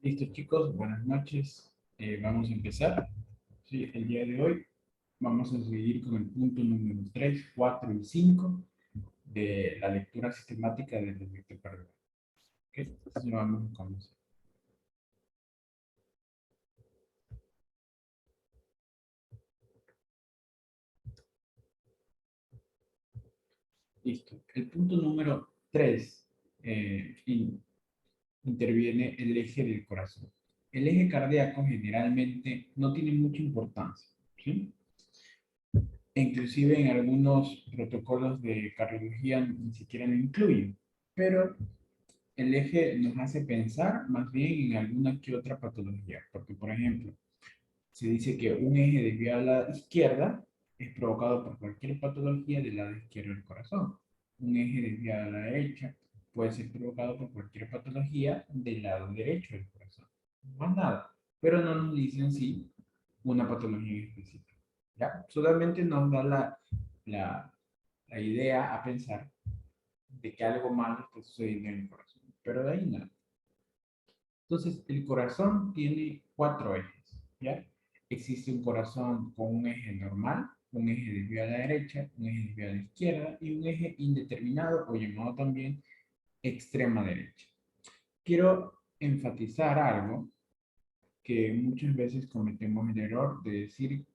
Listo, chicos, buenas noches. Vamos a empezar. Sí, el día de hoy vamos a seguir con el punto número 3, 4 y 5 de la lectura sistemática del efecto cardiaco. ¿Ok? Entonces vamos a comenzar. Listo. El punto número 3 interviene el eje del corazón. El eje cardíaco generalmente no tiene mucha importancia, ¿sí? E inclusive en algunos protocolos de cardiología ni siquiera lo incluyen. Pero el eje nos hace pensar más bien en alguna que otra patología. Porque, por ejemplo, se dice que un eje desviado a la izquierda es provocado por cualquier patología del lado izquierdo del corazón. Un eje desviado a la derecha puede ser provocado por cualquier patología del lado derecho del corazón. Más nada. Pero no nos dicen si una patología en específica. ¿Ya? Solamente nos da la, la idea a pensar de que algo malo está sucediendo en el corazón. Pero de ahí nada. Entonces, el corazón tiene cuatro ejes, ¿ya? Existe un corazón con un eje normal, un eje desviado a la derecha, un eje desviado a la izquierda y un eje indeterminado o llamado también extrema derecha. Quiero enfatizar algo que muchas veces cometemos el error de decir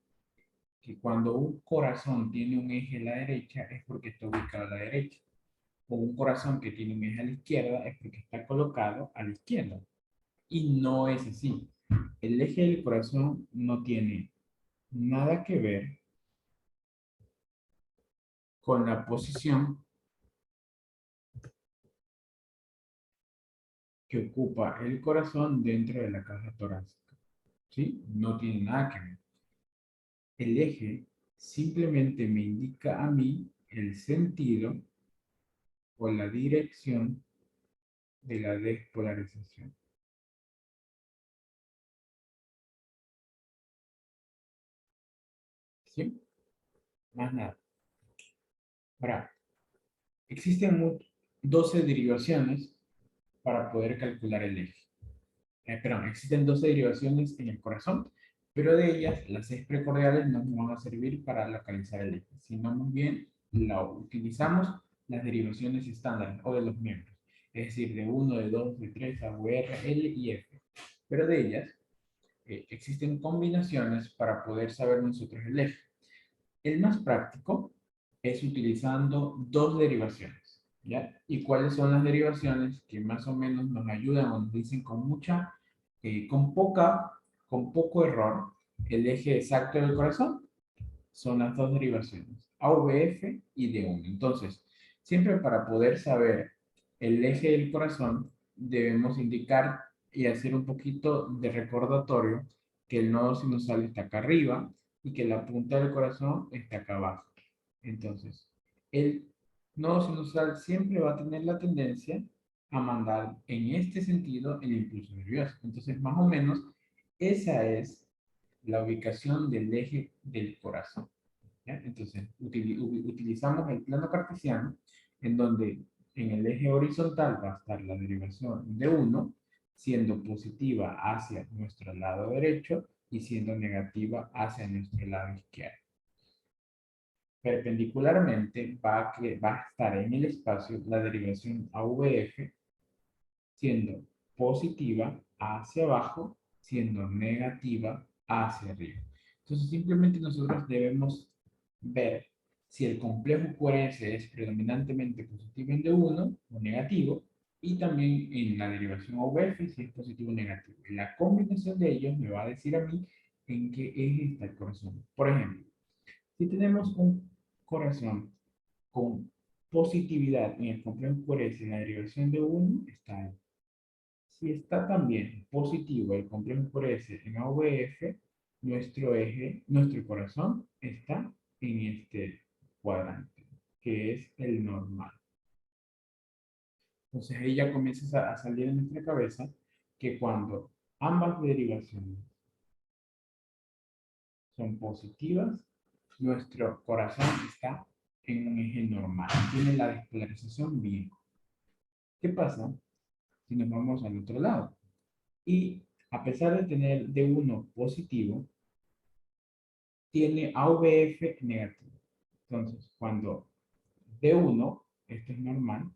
que cuando un corazón tiene un eje a la derecha es porque está ubicado a la derecha, o un corazón que tiene un eje a la izquierda es porque está colocado a la izquierda. Y no es así. El eje del corazón no tiene nada que ver con la posición que ocupa el corazón dentro de la caja torácica. ¿Sí? No tiene nada que ver. El eje simplemente me indica a mí el sentido o la dirección de la despolarización. ¿Sí? Más nada. Ahora, existen 12 derivaciones para poder calcular el eje. Perdón, existen 12 derivaciones en el corazón, pero de ellas las 6 precordiales no nos van a servir para localizar el eje, sino más bien utilizamos las derivaciones estándares o de los miembros, es decir, de 1, de 2, de 3, A, V, R, L y F. Pero de ellas existen combinaciones para poder saber nosotros el eje. El más práctico es utilizando dos derivaciones, ¿ya? ¿Y cuáles son las derivaciones que más o menos nos ayudan o nos dicen con mucha, con poco error, el eje exacto del corazón? Son las dos derivaciones, AVF y D1. Entonces, siempre para poder saber el eje del corazón, debemos indicar y hacer un poquito de recordatorio que el nodo sinusal está acá arriba y que la punta del corazón está acá abajo. Entonces, el nodo sinusal siempre va a tener la tendencia a mandar en este sentido el impulso nervioso. Entonces, más o menos, esa es la ubicación del eje del corazón. ¿Ya? Entonces, utilizamos el plano cartesiano, en donde en el eje horizontal va a estar la derivación de 1, siendo positiva hacia nuestro lado derecho y siendo negativa hacia nuestro lado izquierdo. Perpendicularmente va a estar en el espacio la derivación AVF, siendo positiva hacia abajo, siendo negativa hacia arriba. Entonces, simplemente nosotros debemos ver si el complejo QRS es predominantemente positivo en D1 o negativo, y también en la derivación AVF si es positivo o negativo. La combinación de ellos me va a decir a mí en qué eje está el corazón. Por ejemplo, si tenemos un corazón con positividad en el complejo QRS en la derivación de 1, está ahí. Si está también positivo el complejo por S en AVF, nuestro eje, nuestro corazón está en este cuadrante, que es el normal. Entonces ahí ya comienza a salir en nuestra cabeza que cuando ambas derivaciones son positivas, nuestro corazón está en un eje normal, tiene la despolarización bien. ¿Qué pasa si nos vamos al otro lado? Y a pesar de tener D1 positivo, tiene AVF negativo. Entonces, cuando D1, esto es normal,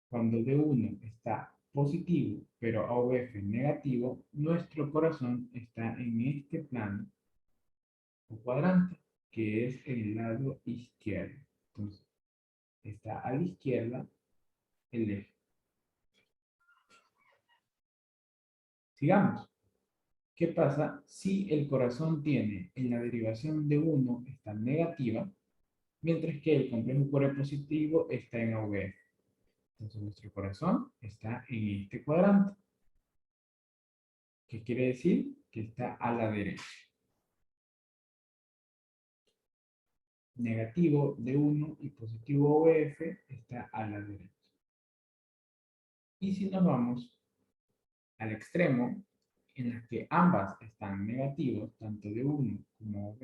cuando D1 está positivo, pero AVF negativo, nuestro corazón está en este plano o cuadrante, que es el lado izquierdo. Entonces, está a la izquierda el eje. Sigamos. ¿Qué pasa si el corazón tiene en la derivación de 1 está negativa, mientras que el complejo core positivo está en AVF? Entonces nuestro corazón está en este cuadrante. ¿Qué quiere decir? Que está a la derecha. Negativo de 1 y positivo OF está a la derecha. Y si nos vamos al extremo, en las que ambas están negativos, tanto de 1 como OF,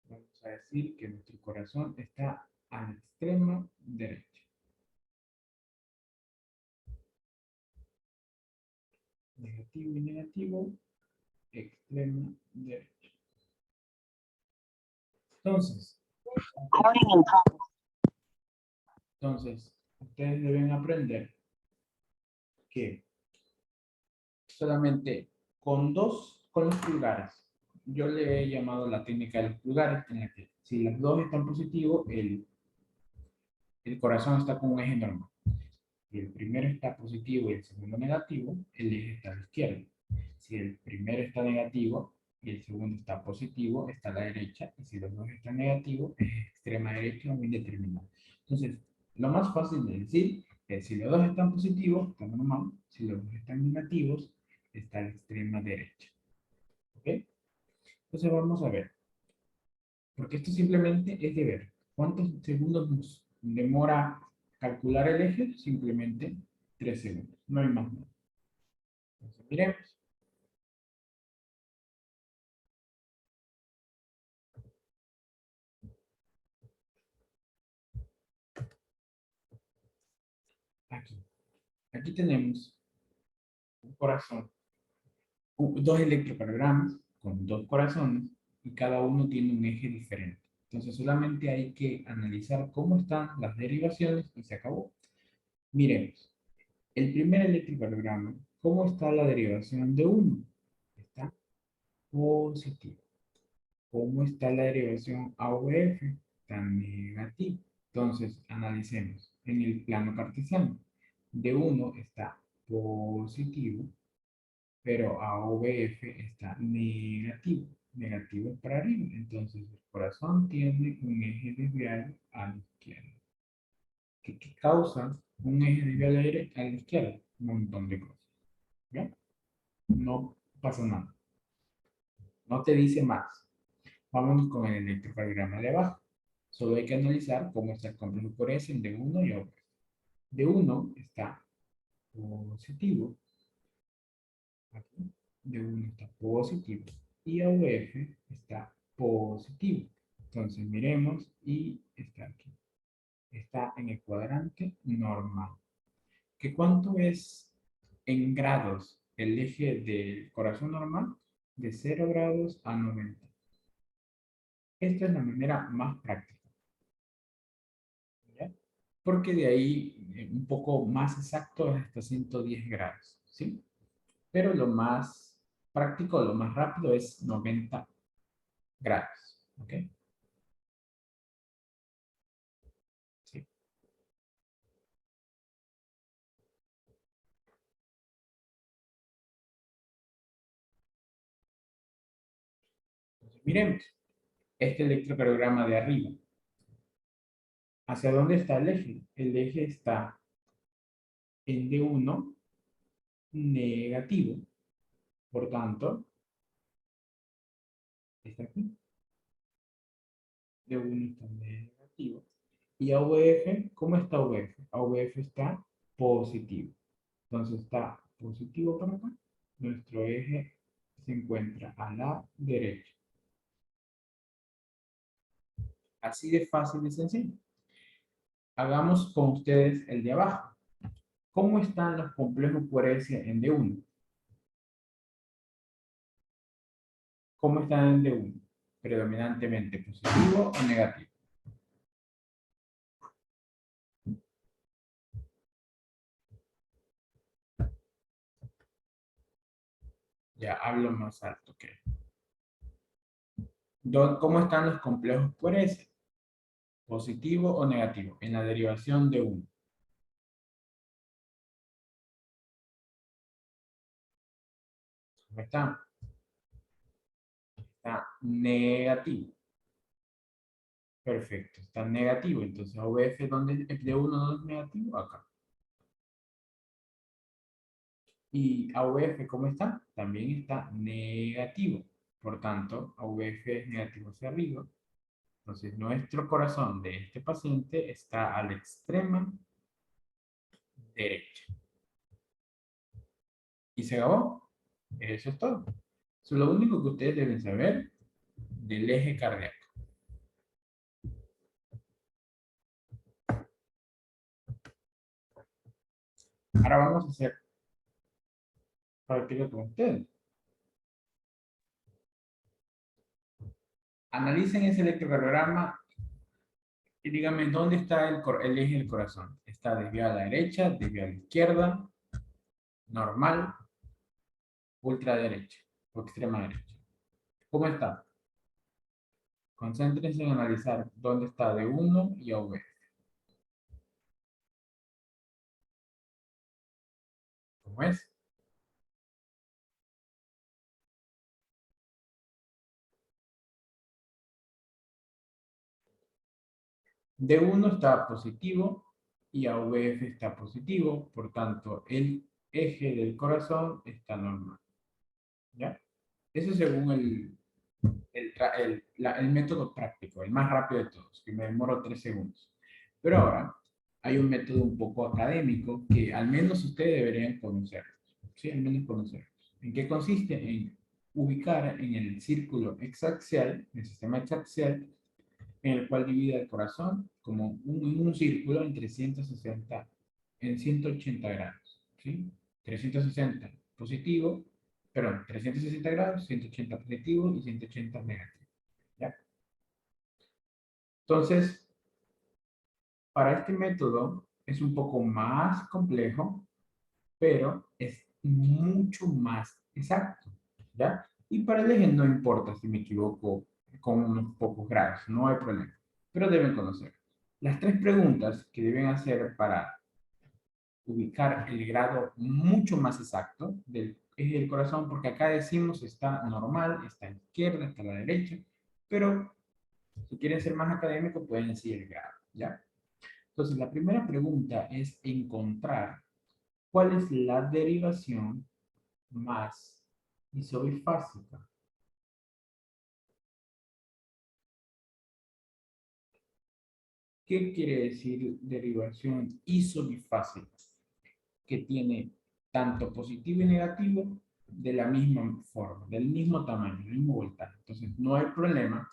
vamos a decir que nuestro corazón está al extremo derecho. Negativo y negativo, extremo derecho. Entonces, ustedes deben aprender que solamente con los pulgares, yo le he llamado la técnica de los pulgares, en la que si los dos están positivos, el corazón está con un eje normal. Si el primero está positivo y el segundo negativo, el eje está a la izquierda. Si el primero está negativo y el segundo está positivo, está a la derecha. Y si los dos están negativos, es extrema derecha o indeterminado. Entonces, lo más fácil de decir es si los dos están positivos, está normal. Si los dos están negativos, está a la extrema derecha. ¿Ok? Entonces vamos a ver. Porque esto simplemente es de ver cuántos segundos nos demora calcular el eje. Simplemente 3 segundos. No hay más nada. Entonces, miremos. Aquí. Aquí tenemos un corazón, dos electrocardiogramas con dos corazones y cada uno tiene un eje diferente. Entonces solamente hay que analizar cómo están las derivaciones y se acabó. Miremos, el primer electrocardiograma, ¿cómo está la derivación de 1? Está positivo. ¿Cómo está la derivación AOF? Está negativa. Entonces, analicemos en el plano cartesiano. De 1 está positivo, pero AOF está negativo. Negativo es para arriba. Entonces, el corazón tiene un eje desviado a la izquierda. ¿Qué causa un eje desviado a la izquierda? Un montón de cosas. ¿Ya? No pasa nada. No te dice más. Vámonos con el electrocardiograma de abajo. Solo hay que analizar cómo está el complejo por S de 1 y otro. De 1 está positivo. Aquí. De 1 está positivo. Y AUF está positivo. Entonces miremos y está aquí. Está en el cuadrante normal. ¿Qué cuánto es en grados el eje del corazón normal? De 0 grados a 90. Esta es la manera más práctica. ¿Ya? Porque de ahí un poco más exacto es hasta 110 grados, ¿sí? Pero lo más práctico, lo más rápido es 90 grados, ¿ok? Sí. Entonces, miremos este electrocardiograma de arriba. ¿Hacia dónde está el eje? El eje está en D1 negativo, por tanto, está aquí. D1 está negativo. Y AVF, ¿cómo está AVF? AVF está positivo. Entonces está positivo para acá. Nuestro eje se encuentra a la derecha. Así de fácil y sencillo. Hagamos con ustedes el de abajo. ¿Cómo están los complejos por S en D1? ¿Cómo están en D1? ¿Predominantemente positivo o negativo? Ya hablo más alto que. ¿Cómo están los complejos por S? ¿Positivo o negativo? En la derivación de 1. ¿Cómo están? Está negativo. Perfecto, está negativo. Entonces, OBF, ¿dónde es de 1 no es negativo? Acá. Y AVF, ¿cómo está? También está negativo. Por tanto, AVF es negativo hacia arriba. Entonces, nuestro corazón de este paciente está a la extrema derecha. ¿Y se acabó? Eso es todo. Eso es lo único que ustedes deben saber del eje cardíaco. Ahora vamos a hacer práctica con ustedes. Analicen ese electrocardiograma y díganme dónde está el eje del corazón. ¿Está desviado a la derecha, desviado a la izquierda, normal, ultraderecha o extrema derecha? ¿Cómo está? Concéntrense en analizar dónde está D1 y AV. ¿Cómo es? D1 está positivo y AVF está positivo, por tanto, el eje del corazón está normal. ¿Ya? Eso según el método práctico, el más rápido de todos, que me demoro 3 segundos. Pero ahora hay un método un poco académico que al menos ustedes deberían conocer. ¿Sí? Al menos conocer. ¿En qué consiste? En ubicar en el círculo exaxial, el sistema exaxial, en el cual divide el corazón como un círculo en 360, en 180 grados. ¿Sí? 360 positivo, perdón, 360 grados, 180 positivo y 180 negativo. ¿Ya? Entonces, para este método es un poco más complejo, pero es mucho más exacto. ¿Ya? Y para el eje no importa si me equivoco con unos pocos grados, no hay problema, pero deben conocer. Las tres preguntas que deben hacer para ubicar el grado mucho más exacto del eje del corazón, porque acá decimos está normal, está a la izquierda, está a la derecha, pero si quieren ser más académicos pueden decir el grado, ¿ya? Entonces, la primera pregunta es encontrar cuál es la derivación más isobifásica. ¿Qué quiere decir derivación isobifásica? Que tiene tanto positivo y negativo de la misma forma, del mismo tamaño, del mismo voltaje. Entonces, no hay problema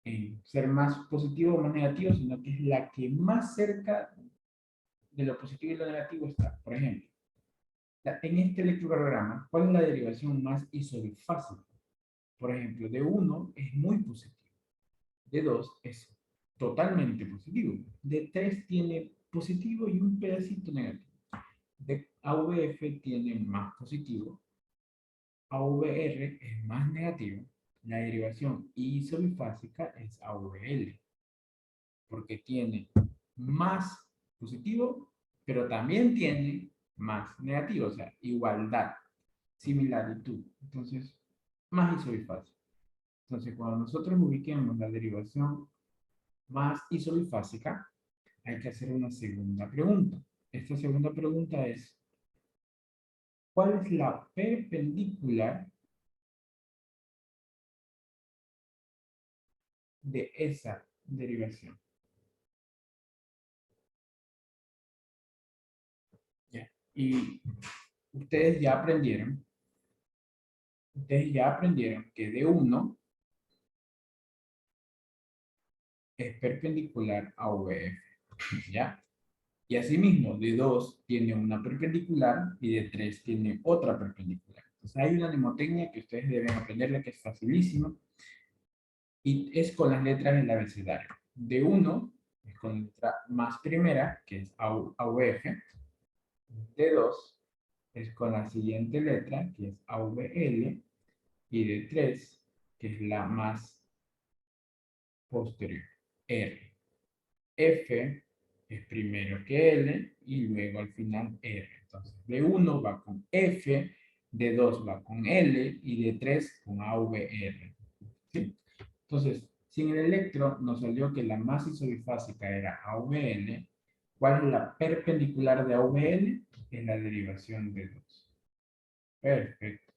en ser más positivo o más negativo, sino que es la que más cerca de lo positivo y lo negativo está. Por ejemplo, en este electrocardiograma, ¿cuál es la derivación más isodifásica? Por ejemplo, D1 es muy positivo, D2 es totalmente positivo, D3 tiene positivo y un pedacito negativo. De AVF tiene más positivo, AVR es más negativo, la derivación isobifásica es AVL, porque tiene más positivo, pero también tiene más negativo, o sea, igualdad, similaritud. Entonces, más isobifásica. Entonces, cuando nosotros ubiquemos la derivación más isobifásica, hay que hacer una segunda pregunta. Esta segunda pregunta es, ¿cuál es la perpendicular de esa derivación? Ya. Y ustedes ya aprendieron que D1 es perpendicular a VF, ¿ya? Y asimismo, de 2 tiene una perpendicular y de 3 tiene otra perpendicular. Entonces hay una mnemotecnia que ustedes deben aprenderla que es facilísima y es con las letras del abecedario. De 1 es con la letra más primera, que es AVF. De 2 es con la siguiente letra, que es AVL. Y de 3, que es la más posterior, R. F es primero que L y luego al final R. Entonces, de 1 va con F, de 2 va con L y de 3 con AVR. ¿Sí? Entonces, si en el electro nos salió que la más isobifásica era AVL, ¿cuál es la perpendicular de AVL? Es la derivación de 2. Perfecto.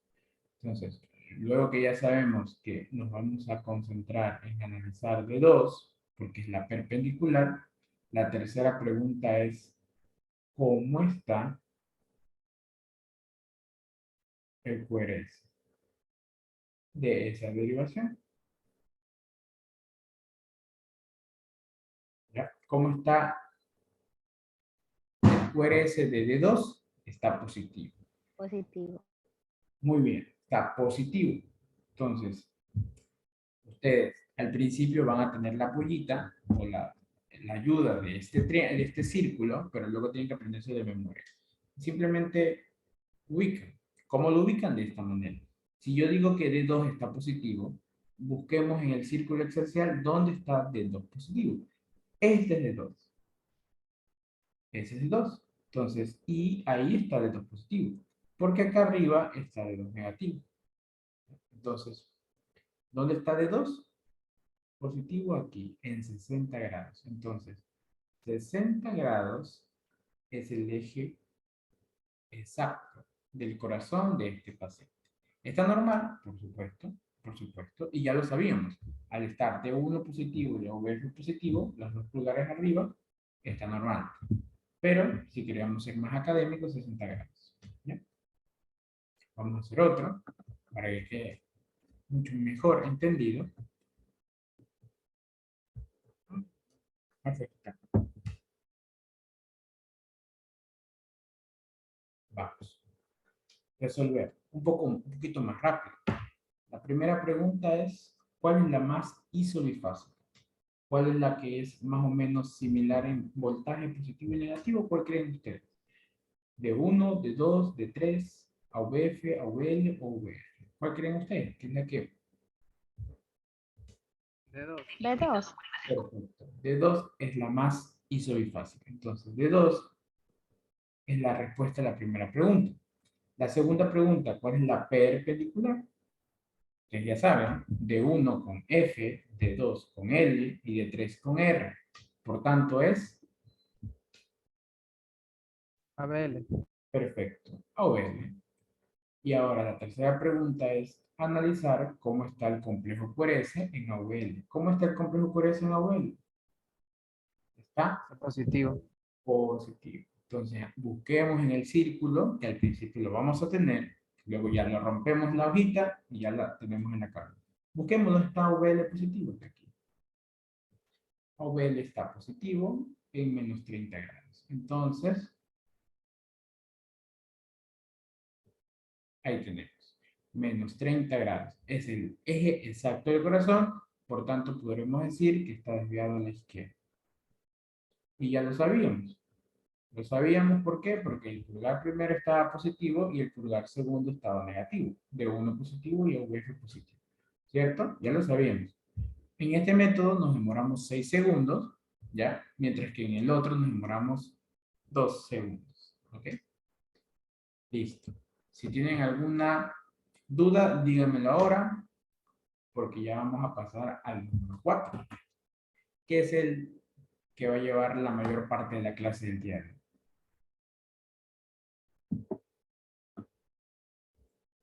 Entonces, luego que ya sabemos que nos vamos a concentrar en analizar de 2, porque es la perpendicular, la tercera pregunta es, ¿cómo está el QRS de esa derivación? ¿Ya? ¿Cómo está el QRS de D2? Está positivo. Positivo. Muy bien, está positivo. Entonces, ustedes al principio van a tener la pollita o la ayuda de este círculo, pero luego tienen que aprenderse de memoria. Simplemente ubican. ¿Cómo lo ubican? De esta manera. Si yo digo que D2 está positivo, busquemos en el círculo exercial dónde está D2 positivo. Este es D2. Ese es D2. Entonces, y ahí está D2 positivo. Porque acá arriba está D2 negativo. Entonces, ¿dónde está D2? Positivo aquí, en 60 grados. Entonces, 60 grados es el eje exacto del corazón de este paciente. ¿Está normal? Por supuesto, y ya lo sabíamos. Al estar T1 positivo y OVF positivo, los dos pulgares arriba, está normal. Pero si queremos ser más académicos, 60 grados. ¿Ya? Vamos a hacer otro para que quede mucho mejor entendido. Perfecto. Vamos. Resolver un poquito más rápido. La primera pregunta es, ¿cuál es la más isobifásica? ¿Cuál es la que es más o menos similar en voltaje positivo y negativo? ¿Cuál creen ustedes? ¿De 1, de 2, de 3, AVF, AVL o VR? ¿Cuál creen ustedes? ¿Qué es la que? B2. Perfecto. De 2 es la más isobifásica. Entonces, de 2 es la respuesta a la primera pregunta. La segunda pregunta, ¿cuál es la perpendicular? Ustedes ya saben, de 1 con F, de 2 con L y de 3 con R. Por tanto, es ABL. perfecto, AOL. Y ahora la tercera pregunta es analizar cómo está el complejo QRS en AOL. ¿Cómo está el complejo QRS en AOL? Está Positivo. positivo. Entonces, busquemos en el círculo, que al principio lo vamos a tener, luego ya lo rompemos la hojita y ya la tenemos en la carga. Busquemos dónde está AOL positivo, está aquí. AOL está positivo en menos 30 grados. Entonces, ahí tenemos. Menos 30 grados. Es el eje exacto del corazón, por tanto podremos decir que está desviado a la izquierda. Y ya lo sabíamos. Lo sabíamos, ¿por qué? Porque el pulgar primero estaba positivo y el pulgar segundo estaba negativo. De 1 positivo y OVF positivo. ¿Cierto? Ya lo sabíamos. En este método nos demoramos 6 segundos, ¿ya? Mientras que en el otro nos demoramos 2 segundos. ¿Ok? Listo. Si tienen alguna duda, díganmelo ahora, porque ya vamos a pasar al número 4, que es el que va a llevar la mayor parte de la clase del día de hoy.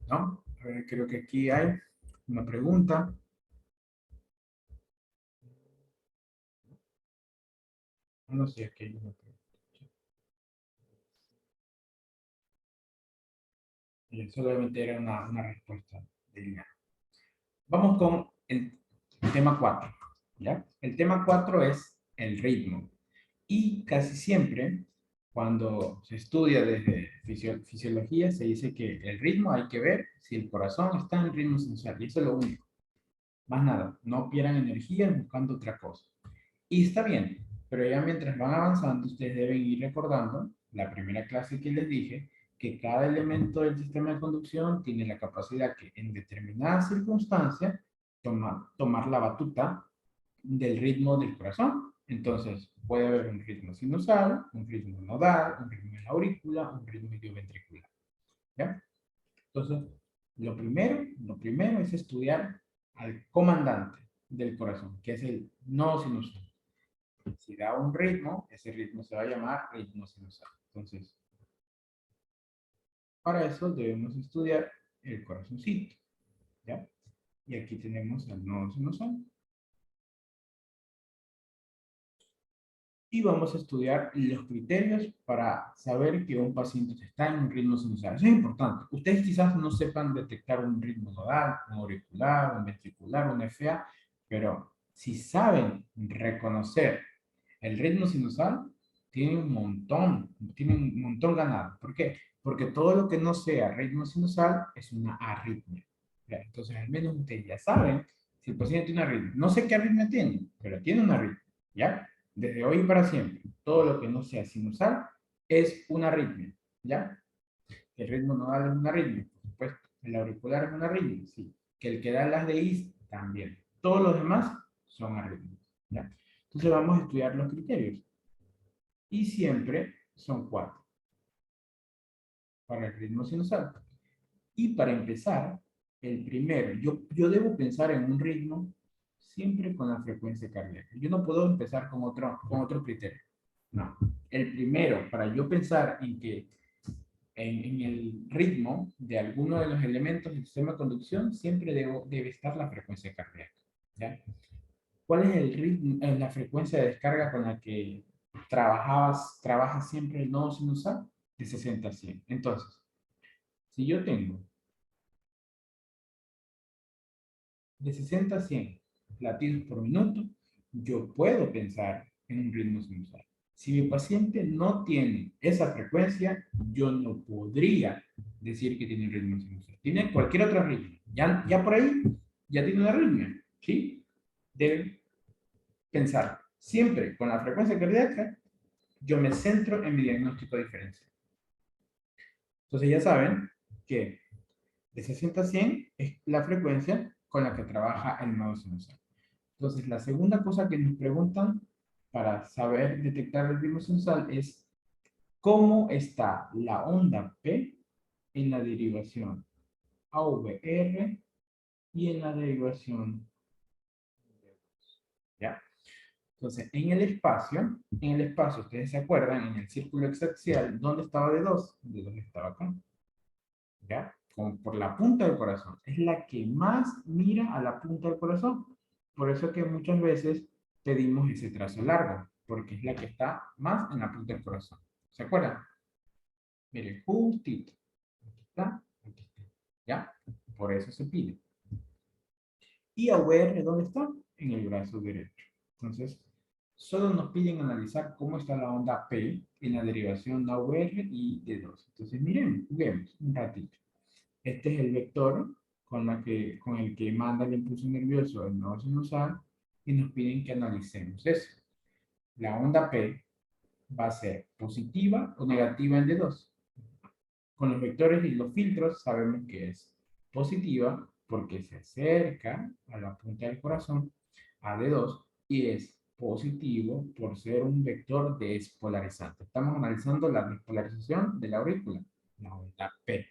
¿No? A ver, creo que aquí hay una pregunta. No sé, aquí hay una pregunta. Solamente era una respuesta de línea. Vamos con el tema 4. ¿Ya? El tema 4 es el ritmo. Y casi siempre Cuando se estudia desde fisiología, se dice que el ritmo hay que ver si el corazón está en ritmo sinusoidal. Y eso es lo único. Más nada. No pierdan energía buscando otra cosa. Y está bien, pero ya mientras van avanzando, ustedes deben ir recordando la primera clase que les dije, que cada elemento del sistema de conducción tiene la capacidad que en determinadas circunstancias tomar la batuta del ritmo del corazón. Entonces, puede haber un ritmo sinusal, un ritmo nodal, un ritmo en la aurícula, un ritmo idioventricular. ¿Ya? Entonces, lo primero es estudiar al comandante del corazón, que es el nodo sinusal. Si da un ritmo, ese ritmo se va a llamar ritmo sinusal. Entonces, para eso debemos estudiar el corazoncito, ¿ya? Y aquí tenemos el nodo sinusal. Y vamos a estudiar los criterios para saber que un paciente está en un ritmo sinusal. Eso es importante. Ustedes quizás no sepan detectar un ritmo nodal, un auricular, un ventricular, un FA, pero si saben reconocer el ritmo sinusal, tiene un montón ganado. ¿Por qué? Porque todo lo que no sea ritmo sinusal es una arritmia. ¿Ya? Entonces, al menos ustedes ya saben si el paciente tiene una arritmia. No sé qué arritmia tiene, pero tiene una arritmia. ¿Ya? Desde hoy para siempre, todo lo que no sea sinusal es una arritmia. ¿Ya? El ritmo nodal es una arritmia, por supuesto. El auricular es una arritmia, sí. Que el que da las DIs también. Todos los demás son arritmias. ¿Ya? Entonces vamos a estudiar los criterios. Y siempre son 4 para el ritmo sinusal. Y para empezar, el primero, yo debo pensar en un ritmo siempre con la frecuencia cardíaca. Yo no puedo empezar con otro criterio. No. El primero, para yo pensar en que en el ritmo de alguno de los elementos del sistema de conducción, siempre debe estar la frecuencia cardíaca. ¿Ya? ¿Cuál es el ritmo, la frecuencia de descarga con la que trabajas siempre el nodo sinusal? De 60 a 100. Entonces, si yo tengo de 60 a 100 latidos por minuto, yo puedo pensar en un ritmo sinusal. Si mi paciente no tiene esa frecuencia, yo no podría decir que tiene un ritmo sinusal. Tiene cualquier otro ritmo. Ya por ahí, ya tiene una arritmia. ¿Sí? Debe pensar siempre con la frecuencia cardíaca. Yo me centro en mi diagnóstico diferencial. Entonces ya saben que de 60 a 100 es la frecuencia con la que trabaja el nodo sinusal. Entonces la segunda cosa que nos preguntan para saber detectar el ritmo sinusal es cómo está la onda P en la derivación AVR y en la derivación, ¿ya? Entonces, en el espacio, ustedes se acuerdan, en el círculo exaxial, ¿dónde estaba D2? D2 estaba acá. ¿Ya? Como por la punta del corazón. Es la que más mira a la punta del corazón. Por eso que muchas veces pedimos ese trazo largo, porque es la que está más en la punta del corazón. ¿Se acuerdan? Miren, justito. Aquí está, aquí está. ¿Ya? Por eso se pide. ¿Y AVR dónde está? En el brazo derecho. Entonces, solo nos piden analizar cómo está la onda P en la derivación de AVR y D2. Entonces, miren, juguemos un ratito. Este es el vector con el que manda el impulso nervioso el nodo sinusal y nos piden que analicemos eso. La onda P va a ser positiva o negativa en D2. Con los vectores y los filtros sabemos que es positiva porque se acerca a la punta del corazón, a D2, y es positivo por ser un vector despolarizante. Estamos analizando la despolarización de la aurícula, la onda P.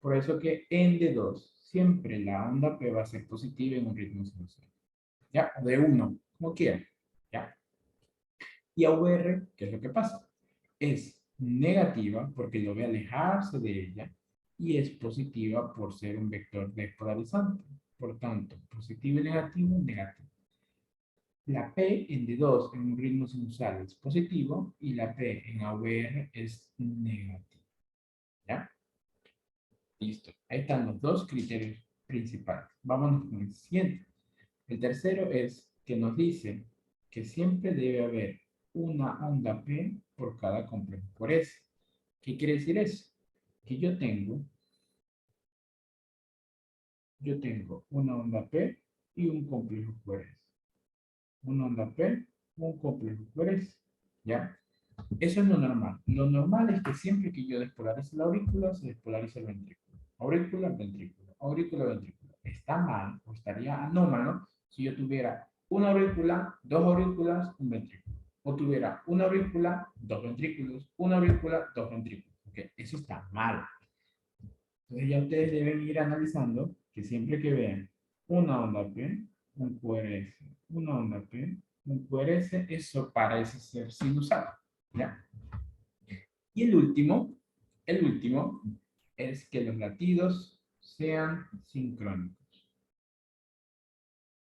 Por eso que en D2 siempre la onda P va a ser positiva en un ritmo sinusal. ¿Ya? De 1, como quieran. ¿Ya? Y AVR, ¿qué es lo que pasa? Es negativa porque lo ve alejarse de ella y es positiva por ser un vector despolarizante. Por tanto, positivo y negativo, negativo. La P en D2 en un ritmo sinusal es positivo y la P en AVR es negativa. ¿Ya? Listo. Ahí están los dos criterios principales. Vámonos con el siguiente. El tercero es que nos dice que siempre debe haber una onda P por cada complejo por S. ¿Qué quiere decir eso? Que yo tengo una onda P y un complejo por S. Una onda P, un complejo por S. ¿Ya? Eso es lo normal. Lo normal es que siempre que yo despolarice la aurícula, se despolarice el ventrículo. Aurícula, ventrículo. Aurícula, ventrículo. Está mal o estaría anómalo si yo tuviera una aurícula, dos aurículas, un ventrículo. O tuviera una aurícula, dos ventrículos, una aurícula, dos ventrículos. Okay. Eso está mal. Entonces ya ustedes deben ir analizando que siempre que vean una onda P, un QRS, una onda P, un QRS, eso parece ser sinusal. ¿Ya? Y el último es que los latidos sean sincrónicos.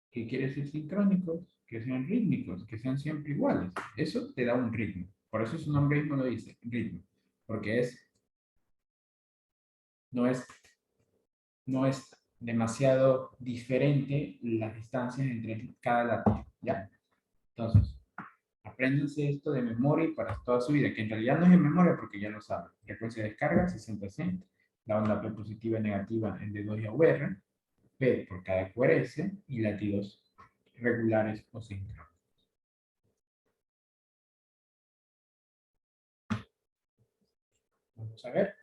¿Qué quiere decir sincrónicos? Que sean rítmicos, que sean siempre iguales. Eso te da un ritmo. Por eso su nombre mismo lo dice, ritmo. Porque no es demasiado diferente las distancias entre cada latido. ¿Ya? Entonces, apréndanse esto de memoria y para toda su vida, que en realidad no es en memoria porque ya lo saben. Frecuencia de descarga, 60-100. La onda P positiva y negativa en D2 y AUR. P por cada QRS y latidos regulares o síncronos. Vamos a ver.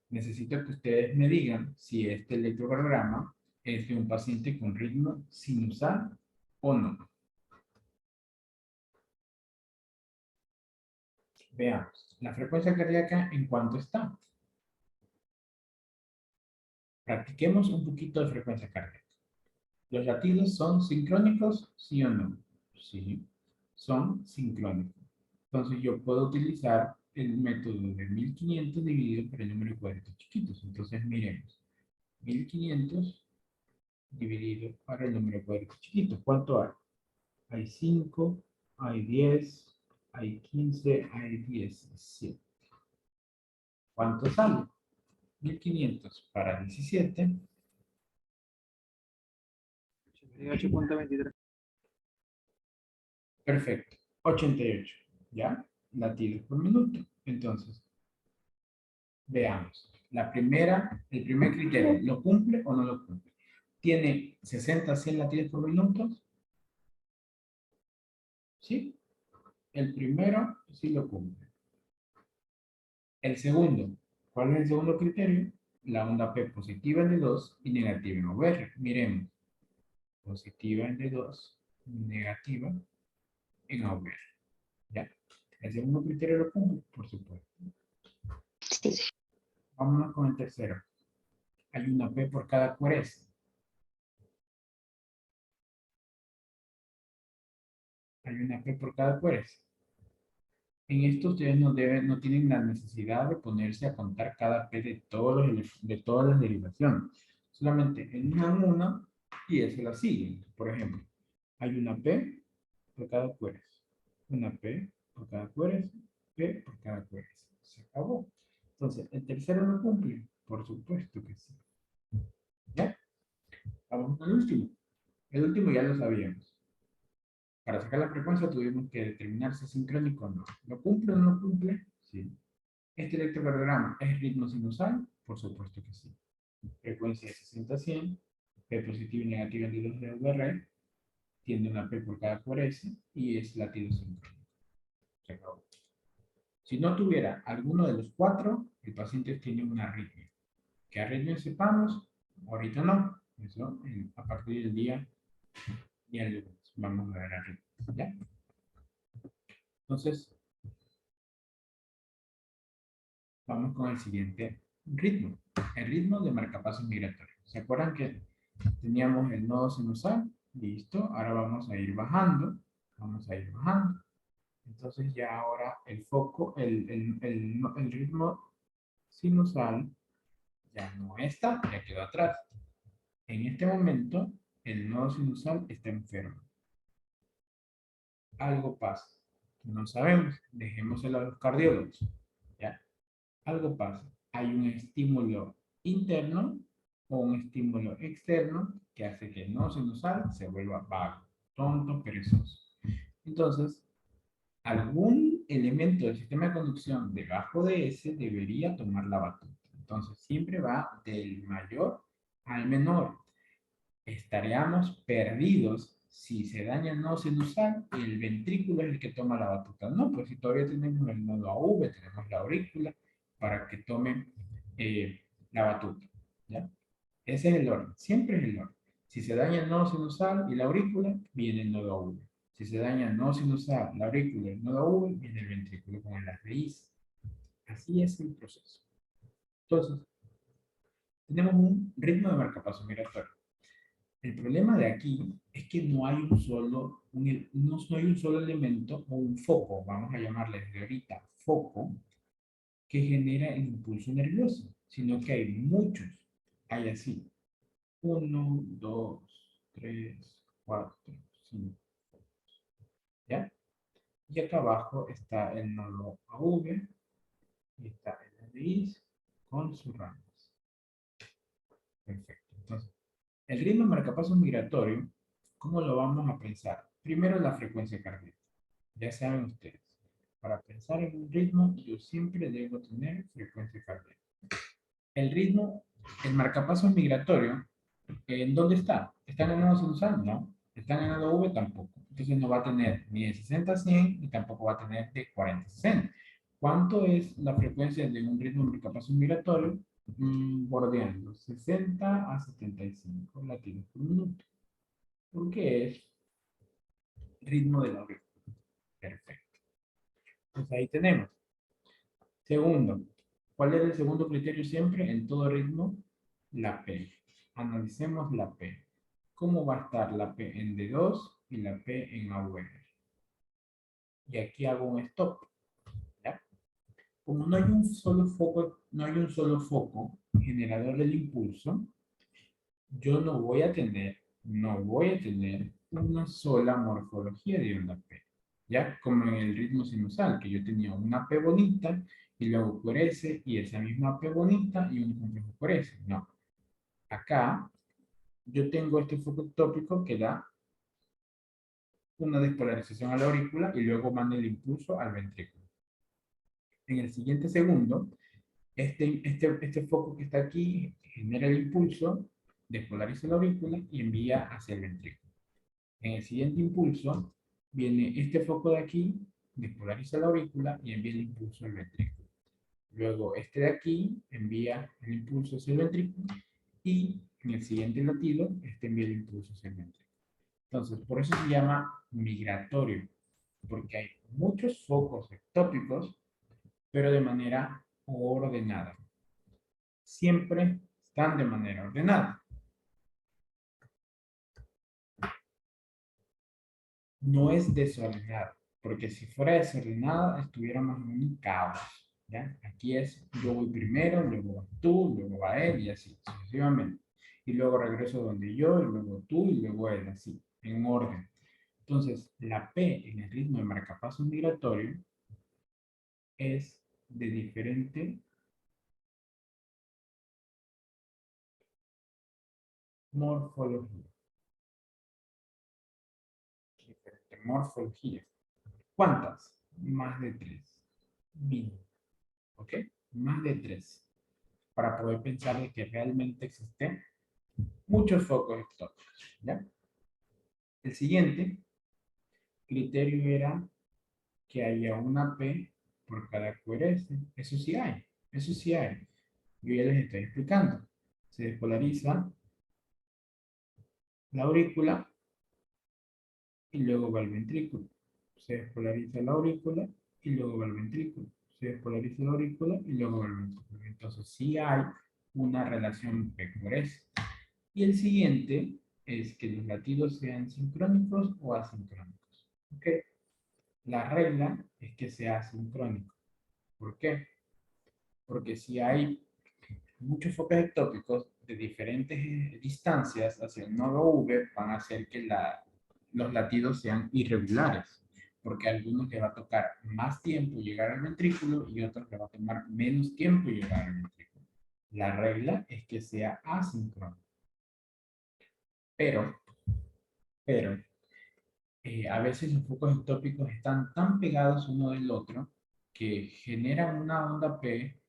Necesito que ustedes me digan si este electrocardiograma es de un paciente con ritmo sinusal o no. Veamos. La frecuencia cardíaca, ¿en cuánto está? Practiquemos un poquito de frecuencia cardíaca. ¿Los latidos son sincrónicos, sí o no? Sí, son sincrónicos. Entonces yo puedo utilizar el método de 1500 dividido por el número de cuadritos chiquitos. Entonces miremos. 1500 dividido por el número de cuadritos chiquitos. ¿Cuánto hay? Hay 5, hay 10, hay 15, hay 17. ¿Cuánto sale? 1500 para 17. 88.23. Perfecto. 88. ¿Ya? Latidos por minuto. Entonces, veamos. El primer criterio, ¿lo cumple o no lo cumple? ¿Tiene 60 a 100 latidos por minuto? ¿Sí? El primero sí lo cumple. El segundo, ¿cuál es el segundo criterio? La onda P positiva en D2 y negativa en OR. Miremos. Positiva en D2, negativa en OR. ¿Ya? El segundo criterio lo cumple, por supuesto. Sí. Vámonos con el tercero. Hay una P por cada QRS. Hay una P por cada QRS. En esto ustedes no tienen la necesidad de ponerse a contar cada P de todas las derivaciones. Solamente elijan una y eso la siguen. Por ejemplo, hay una P por cada QRS. Una P por cada QRS. P por cada QRS. Se acabó. Entonces, ¿el tercero lo cumple? Por supuesto que sí. ¿Ya? Vamos con el último. El último ya lo sabíamos. Para sacar la frecuencia tuvimos que determinar si es sincrónico o no. ¿Lo cumple o no lo cumple? Sí. ¿Este electrocardiograma es ritmo sinusal? Por supuesto que sí. Frecuencia de 60-100, P positiva y negativa en D2 de VR, tiene una P por cada QRS y es latido sincrónico. Se acabó. Si no tuviera alguno de los cuatro, el paciente tiene una arritmia. ¿Qué arritmia sepamos? Ahorita no. Eso a partir del día lunes. Vamos a ver arritmias. ¿Ya? Entonces, vamos con el siguiente ritmo. El ritmo de marcapasos migratorios. ¿Se acuerdan que teníamos el nodo sinusal? Listo. Ahora vamos a ir bajando. Vamos a ir bajando. Entonces ya ahora el foco, el ritmo sinusal ya no está, ya quedó atrás. En este momento, el nodo sinusal está enfermo. Algo pasa. No sabemos. Dejémoselo a los cardiólogos. ¿Ya? Algo pasa. Hay un estímulo interno o un estímulo externo que hace que el nodo sinusal se vuelva vago, tonto, perezoso. Entonces, algún elemento del sistema de conducción debajo de ese debería tomar la batuta. Entonces, siempre va del mayor al menor. Estaríamos perdidos si se daña el nodo sinusal y el ventrículo es el que toma la batuta. No, pues si todavía tenemos el nodo AV, tenemos la aurícula para que tome la batuta. ¿Ya? Ese es el orden, siempre es el orden. Si se daña el nodo sinusal y la aurícula, viene el nodo AV. Si se daña el nodo sinusal, la aurícula y el nodo AV, viene el ventrículo con las raíces. Así es el proceso. Entonces, tenemos un ritmo de marcapaso migratorio. El problema de aquí es que no hay no hay un solo elemento o un foco, vamos a llamarle desde ahorita foco, que genera el impulso nervioso, sino que hay muchos. Hay así, 1, 2, 3, 4, 5, ¿ya? Y acá abajo está el nodo AV y está el raíz con sus ramas. Perfecto. Entonces, el ritmo marcapasos migratorio, ¿cómo lo vamos a pensar? Primero la frecuencia cardíaca. Ya saben ustedes, para pensar en un ritmo, yo siempre debo tener frecuencia cardíaca. El ritmo, el marcapasos migratorio, ¿en dónde está? ¿Está en el nodo sinusal? No. ¿Está en el nodo V? Tampoco. Entonces no va a tener ni de 60 a 100 ni tampoco va a tener de 40 a 60. ¿Cuánto es la frecuencia de un ritmo marcapasos migratorio? Bordeando 60 a 75 latidos por minuto. Porque es ritmo de la aurícula. Perfecto. Pues ahí tenemos. Segundo, ¿cuál es el segundo criterio siempre? En todo ritmo, la P. Analicemos la P. ¿Cómo va a estar la P en D2 y la P en AV? Y aquí hago un stop. ¿Ya? Como no hay un solo foco, no hay un solo foco generador del impulso, yo no voy a tener una sola morfología de onda P. ¿Ya? Como en el ritmo sinusal, que yo tenía una P bonita y luego QRS y esa misma P bonita y un complejo QRS. No. Acá yo tengo este foco ectópico que da una despolarización a la aurícula y luego manda el impulso al ventrículo. En el siguiente segundo, este foco que está aquí genera el impulso, despolariza la aurícula y envía hacia el ventrículo. En el siguiente impulso, viene este foco de aquí, despolariza la aurícula y envía el impulso al ventrículo. Luego este de aquí envía el impulso hacia el ventrículo y en el siguiente latido, este envía el impulso hacia el ventrículo. Entonces, por eso se llama migratorio, porque hay muchos focos ectópicos, pero de manera ordenada. Siempre están de manera ordenada. No es desordenada, porque si fuera desordenada estuviéramos en un caos. ¿Ya? Aquí es, yo voy primero, luego vas tú, luego va él y así, sucesivamente. Y luego regreso donde yo, y luego tú, y luego él, así, en orden. Entonces, la P en el ritmo de marcapaso migratorio es de diferente morfología. Diferente morfología. ¿Cuántas? Más de 3. Mínimo. ¿Ok? Más de 3. Para poder pensar de que realmente existen muchos focos ectópicos. ¿Ya? El siguiente criterio era que haya una P por cada QRS. Eso sí hay. Eso sí hay. Yo ya les estoy explicando. Se despolariza la aurícula y luego va al ventrículo. Se despolariza la aurícula y luego va al ventrículo. Se despolariza la aurícula y luego va al ventrículo. Entonces sí hay una relación P por S. Y el siguiente es que los latidos sean sincrónicos o asincrónicos. ¿Ok? La regla es que sea asincrónico. ¿Por qué? Porque si hay muchos focos ectópicos de diferentes distancias hacia el nodo V, van a hacer que los latidos sean irregulares, porque a algunos les va a tocar más tiempo llegar al ventrículo y otros les va a tomar menos tiempo llegar al ventrículo. La regla es que sea asíncrono. Pero, a veces los focos ectópicos están tan pegados uno del otro que generan una onda P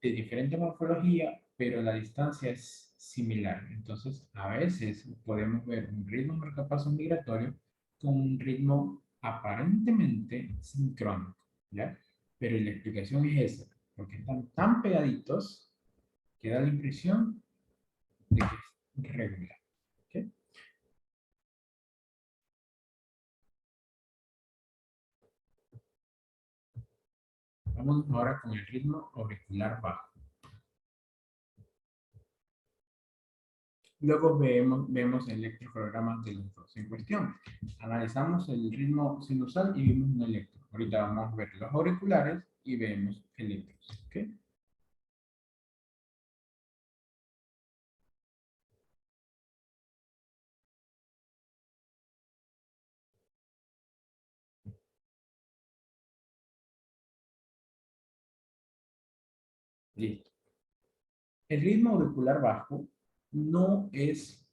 de diferente morfología, pero la distancia es similar. Entonces, a veces podemos ver un ritmo marcapaso migratorio con un ritmo aparentemente sincrónico, ¿ya? Pero la explicación es esa, porque están tan pegaditos que da la impresión de que es regular. ¿Ok? Vamos ahora con el ritmo auricular bajo. Luego vemos electrocardiogramas de los dos en cuestión. Analizamos el ritmo sinusal y vimos un electro. Ahorita vamos a ver los auriculares y vemos electros. ¿Ok? Listo. El ritmo auricular bajo no es,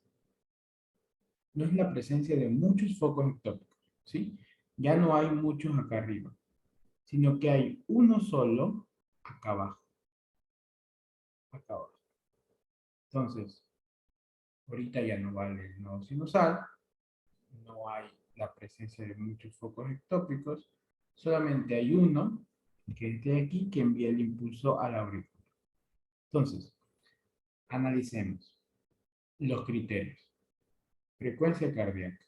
no es la presencia de muchos focos ectópicos, ¿sí? Ya no hay muchos acá arriba, sino que hay uno solo acá abajo. Acá abajo. Entonces, ahorita ya no vale el nodo sinusal, no hay la presencia de muchos focos ectópicos, solamente hay uno, que es de aquí, que envía el impulso a la aurícula. Entonces, analicemos los criterios. Frecuencia cardíaca,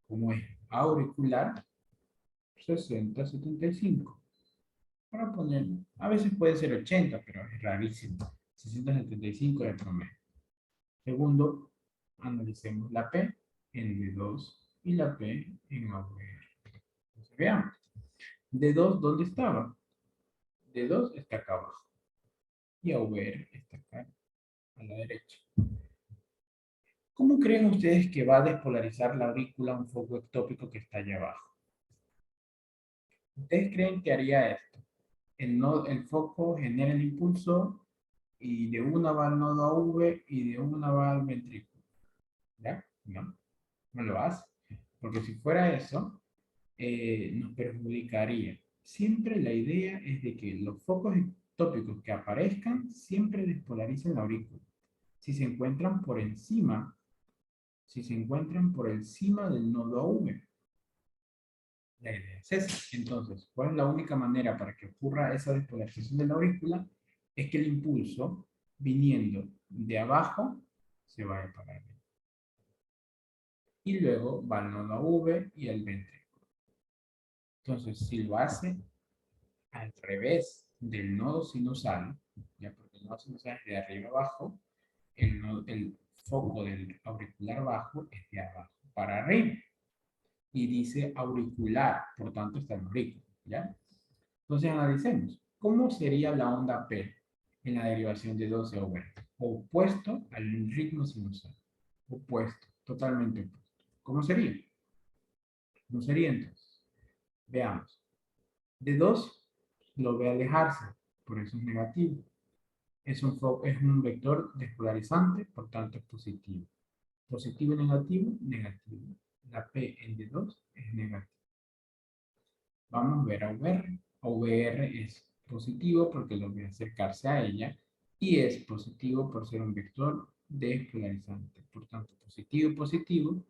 como es auricular, 60-75. Para poner, a veces puede ser 80, pero es rarísimo. 675 es el promedio. Segundo, analicemos la P en D2 y la P en AVR. Entonces, veamos. D2, ¿dónde estaba? D2 está acá abajo. Y AVR está acá a la derecha. ¿Cómo creen ustedes que va a despolarizar la aurícula un foco ectópico que está allá abajo? ¿Ustedes creen que haría esto? El foco genera el impulso y de una va al nodo AV y de una va al ventrículo. ¿Ya? No, no lo hace. Porque si fuera eso, nos perjudicaría. Siempre la idea es de que los focos ectópicos que aparezcan siempre despolaricen la aurícula. Si se encuentran por encima, si se encuentran por encima del nodo AV. La idea es esa. Entonces, ¿cuál es la única manera para que ocurra esa despolarización de la aurícula? Es que el impulso, viniendo de abajo, se vaya para arriba. Y luego va al nodo AV y al ventrículo. Entonces, si lo hace al revés del nodo sinusal, ya porque el nodo sinusal es de arriba abajo, el foco del auricular bajo es de abajo para arriba. Y dice auricular, por tanto está en aurícula, ¿ya? Entonces analicemos, ¿cómo sería la onda P en la derivación de 12 over? Opuesto al ritmo sinusal. Opuesto, totalmente opuesto. ¿Cómo sería? ¿Cómo sería entonces? Veamos. De 2 lo ve alejarse, por eso es negativo. Es un vector despolarizante, por tanto es positivo. Positivo y negativo, negativo. La P en D2 es negativa. Vamos a ver a VR. VR es positivo porque lo voy a acercarse a ella y es positivo por ser un vector despolarizante. Por tanto, positivo, positivo,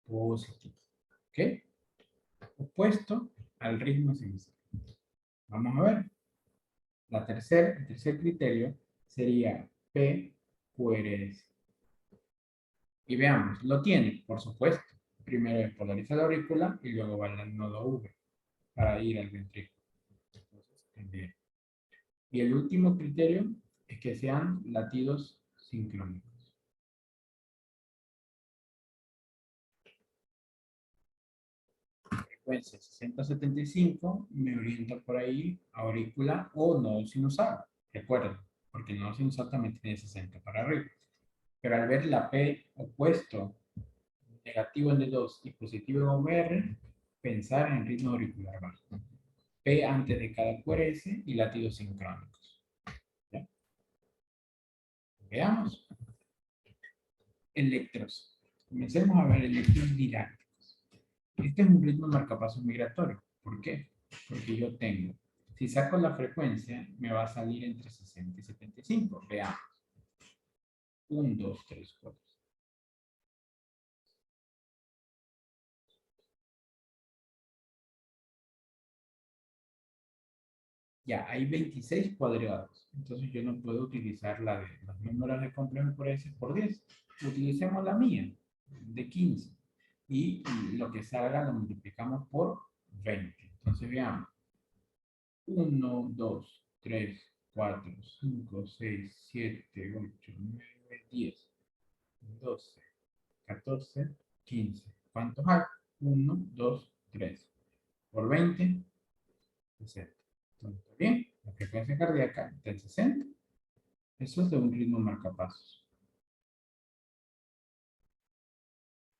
positivo. ¿Ok? Opuesto al ritmo sinusal. Vamos a ver. El tercer criterio sería P QRS. Y veamos, lo tiene, por supuesto. Primero despolariza la aurícula y luego va al nodo V para ir al ventrículo. Entonces, también. Y el último criterio es que sean latidos sincrónicos. Frecuencia 60-75 me orienta por ahí aurícula o nodo sinusal. Recuerden, porque el nodo sinusal también tiene 60 para arriba. Pero al ver la P opuesto, negativo en D2 y positivo en OVR, pensar en ritmo auricular bajo. P antes de cada QRS y latidos sincrónicos. ¿Ya? Veamos. Electros. Comencemos a ver electros dinámicos. Este es un ritmo de marcapasos migratorio. ¿Por qué? Porque yo tengo, si saco la frecuencia, me va a salir entre 60 y 75. Veamos. 1, 2, 3, 4. Ya, hay 26 cuadrados. Entonces yo no puedo utilizar la de los números de complejo por S por 10. Utilicemos la mía, de 15. Y lo que salga lo multiplicamos por 20. Entonces veamos. 1, 2, 3, 4, 5, 6, 7, 8, 9, 10, 12, 14, 15. ¿Cuántos hay? 1, 2, 3. Por 20, 60. Entonces, ¿está bien? La frecuencia cardíaca del 60. Eso es de un ritmo marcapasos.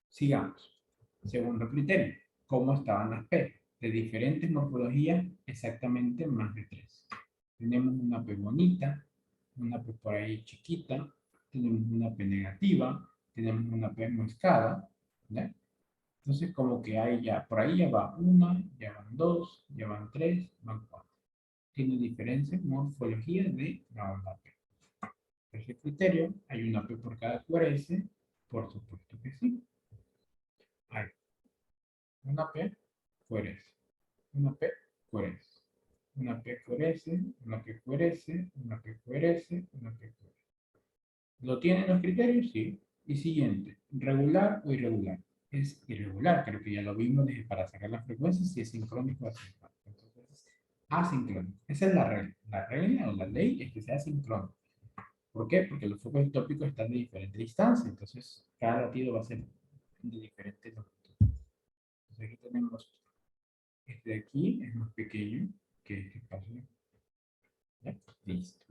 Sigamos. Segundo criterio. ¿Cómo estaban las P? De diferentes morfologías, exactamente más de 3. Tenemos una P bonita, una P por ahí chiquita, tenemos una P negativa, tenemos una P moscada, ¿ya? Entonces, como que hay ya, por ahí ya va una, ya van dos, ya van tres, van cuatro. Tiene diferentes morfologías de la onda P. Ese criterio, hay una P por cada QRS, por supuesto que sí. Hay una P QRS, una P QRS, una P QRS, una P QRS, una P QRS, una P QRS. ¿Lo tienen los criterios? Sí. Y siguiente, regular o irregular. Es irregular, creo que ya lo vimos para sacar la frecuencia, si es sincrónico o asincrónico. Entonces, asincrónico. Esa es la regla. La regla o la ley es que sea sincrónico. ¿Por qué? Porque los focos tópicos están de diferente distancia, entonces cada latido va a ser de diferente longitud. Entonces aquí tenemos, este de aquí es más pequeño que este espacio. ¿Ya? Listo.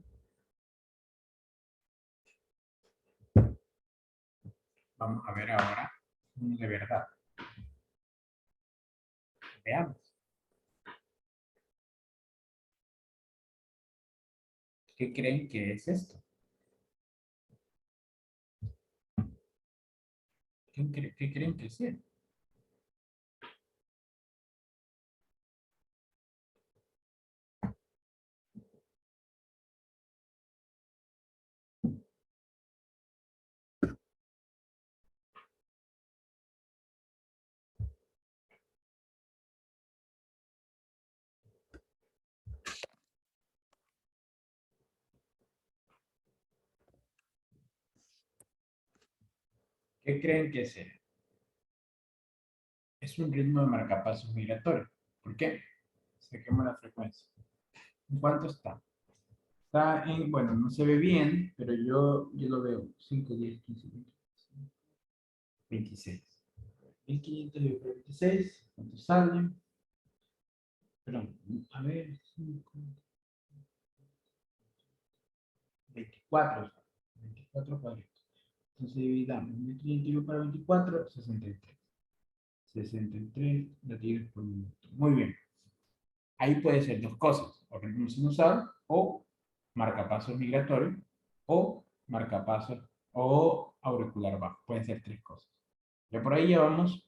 Vamos a ver ahora uno de verdad. Veamos. ¿Qué creen que es esto? ¿Qué creen que sea? ¿Qué creen que sea? Es un ritmo de marcapasos migratorio. ¿Por qué? Saquemos la frecuencia. ¿En cuánto está? Está en, bueno, no se ve bien, pero yo lo veo. 5, 10, 15, 20, 26. 1500 dividido por 26. ¿Cuánto sale? Perdón, a ver, 5, 24. 24 cuadritos. Entonces dividamos 1500 para 24, 63. 63 latidos por minuto. Muy bien. Ahí puede ser dos cosas, o ritmo sinusal, o marcapasos migratorio, o marcapasos, o auricular bajo. Pueden ser tres cosas. Ya por ahí ya vamos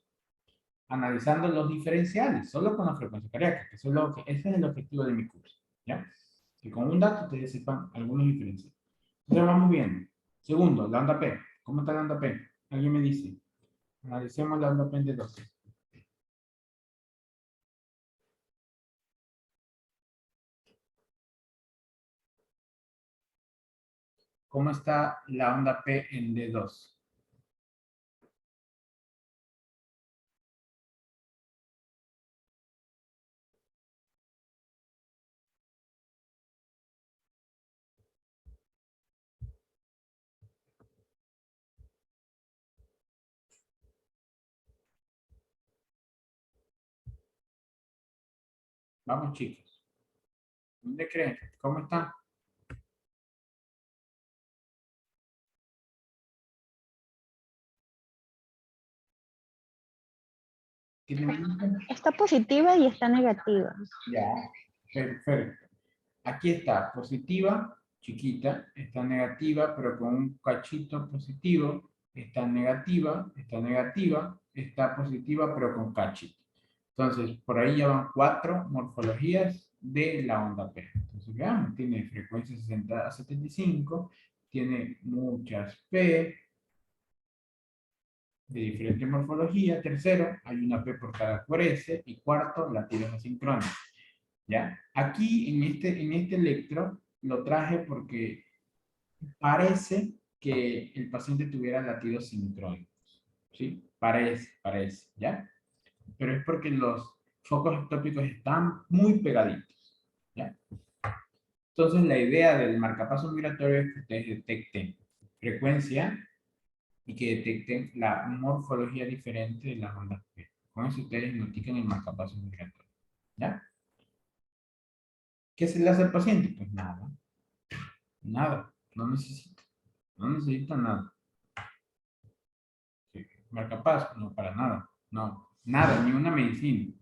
analizando los diferenciales, solo con la frecuencia cardíaca, que eso es ese es el objetivo de mi curso. ¿Ya? Que con un dato ustedes sepan algunos diferenciales. Entonces vamos viendo. Segundo, la onda P. ¿Cómo está la onda P? Alguien me dice. Analicemos la onda P de 12. ¿Cómo está la onda P en D2? Vamos, chicos. ¿Dónde creen? ¿Cómo está? ¿Qué me dicen? Está positiva y está negativa. Ya, perfecto. Aquí está positiva, chiquita, está negativa, pero con un cachito positivo, está negativa, está positiva, pero con cachito. Entonces, por ahí ya van 4 morfologías de la onda P. Entonces, veamos, tiene frecuencia 60 a 75, tiene muchas P de diferente morfología. Tercero, hay una P por cada QRS. Y cuarto, latidos asincrónicos. ¿Ya? Aquí, en este electro, lo traje porque parece que el paciente tuviera latidos sincrónicos. ¿Sí? Parece, ¿ya? Pero es porque los focos ectópicos están muy pegaditos, ¿ya? Entonces, la idea del marcapaso migratorio es que ustedes detecten frecuencia y que detecten la morfología diferente de las ondas P. Con eso ustedes notifican el marcapaso migratorio, ¿ya? ¿Qué se le hace al paciente? Pues nada, no necesita nada. Sí. Marcapaso, no, para nada, no, nada, ni una medicina.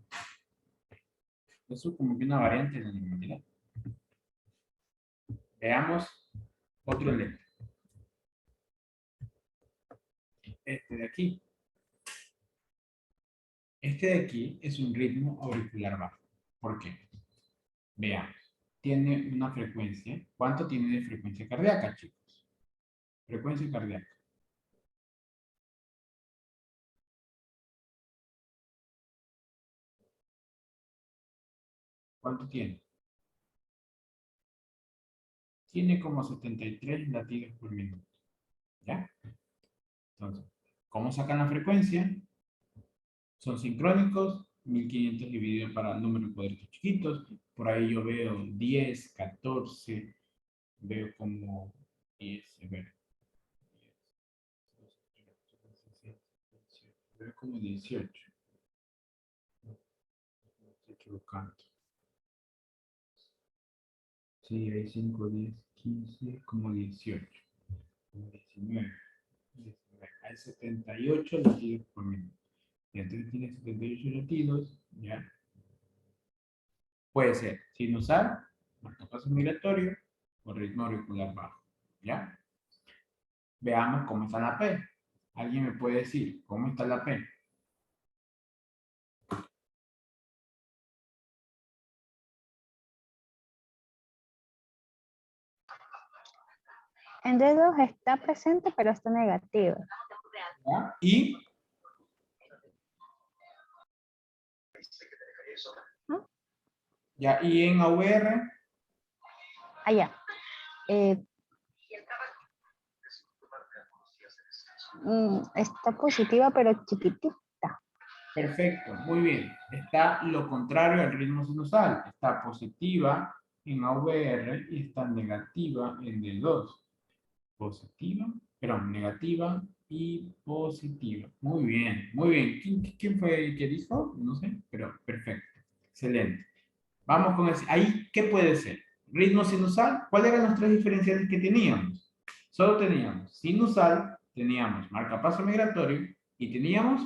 Eso es como que una variante de la normalidad. Veamos otro electro. Este de aquí. Este de aquí es un ritmo auricular bajo. ¿Por qué? Veamos. Tiene una frecuencia. ¿Cuánto tiene de frecuencia cardíaca, chicos? Frecuencia cardíaca. ¿Cuánto tiene? Tiene como 73 latidos por minuto. ¿Ya? Entonces, ¿cómo sacan la frecuencia? Son sincrónicos. 1500 dividido para el número de cuadritos chiquitos. Por ahí yo veo 10, 14. Veo como 10. A ver. Veo como 18. Me estoy equivocando. Sí, hay 5, 10, 15, como 18, como 19, 19. Hay 78 latidos por minuto. Y entonces tiene 78 latidos, ¿ya? Puede ser sinusal, marcapaso migratorio o ritmo auricular bajo, ¿ya? Veamos cómo está la P. ¿Alguien me puede decir cómo está la P? En D2 está presente, pero está negativa. ¿Ya? Y ¿No? ya, y en AUR, Allá. Está positiva, pero chiquitita. perfecto, muy bien. Está lo contrario al ritmo sinusal. Está positiva en AVR y está negativa en D2. Positiva, perdón, negativa y positiva. Muy bien, muy bien. ¿Quién fue el que dijo? No sé, pero perfecto. Excelente. Vamos con el... Ahí, ¿qué puede ser? Ritmo sinusal. ¿Cuáles eran las tres diferenciales que teníamos? Solo teníamos sinusal, teníamos marcapaso migratorio y teníamos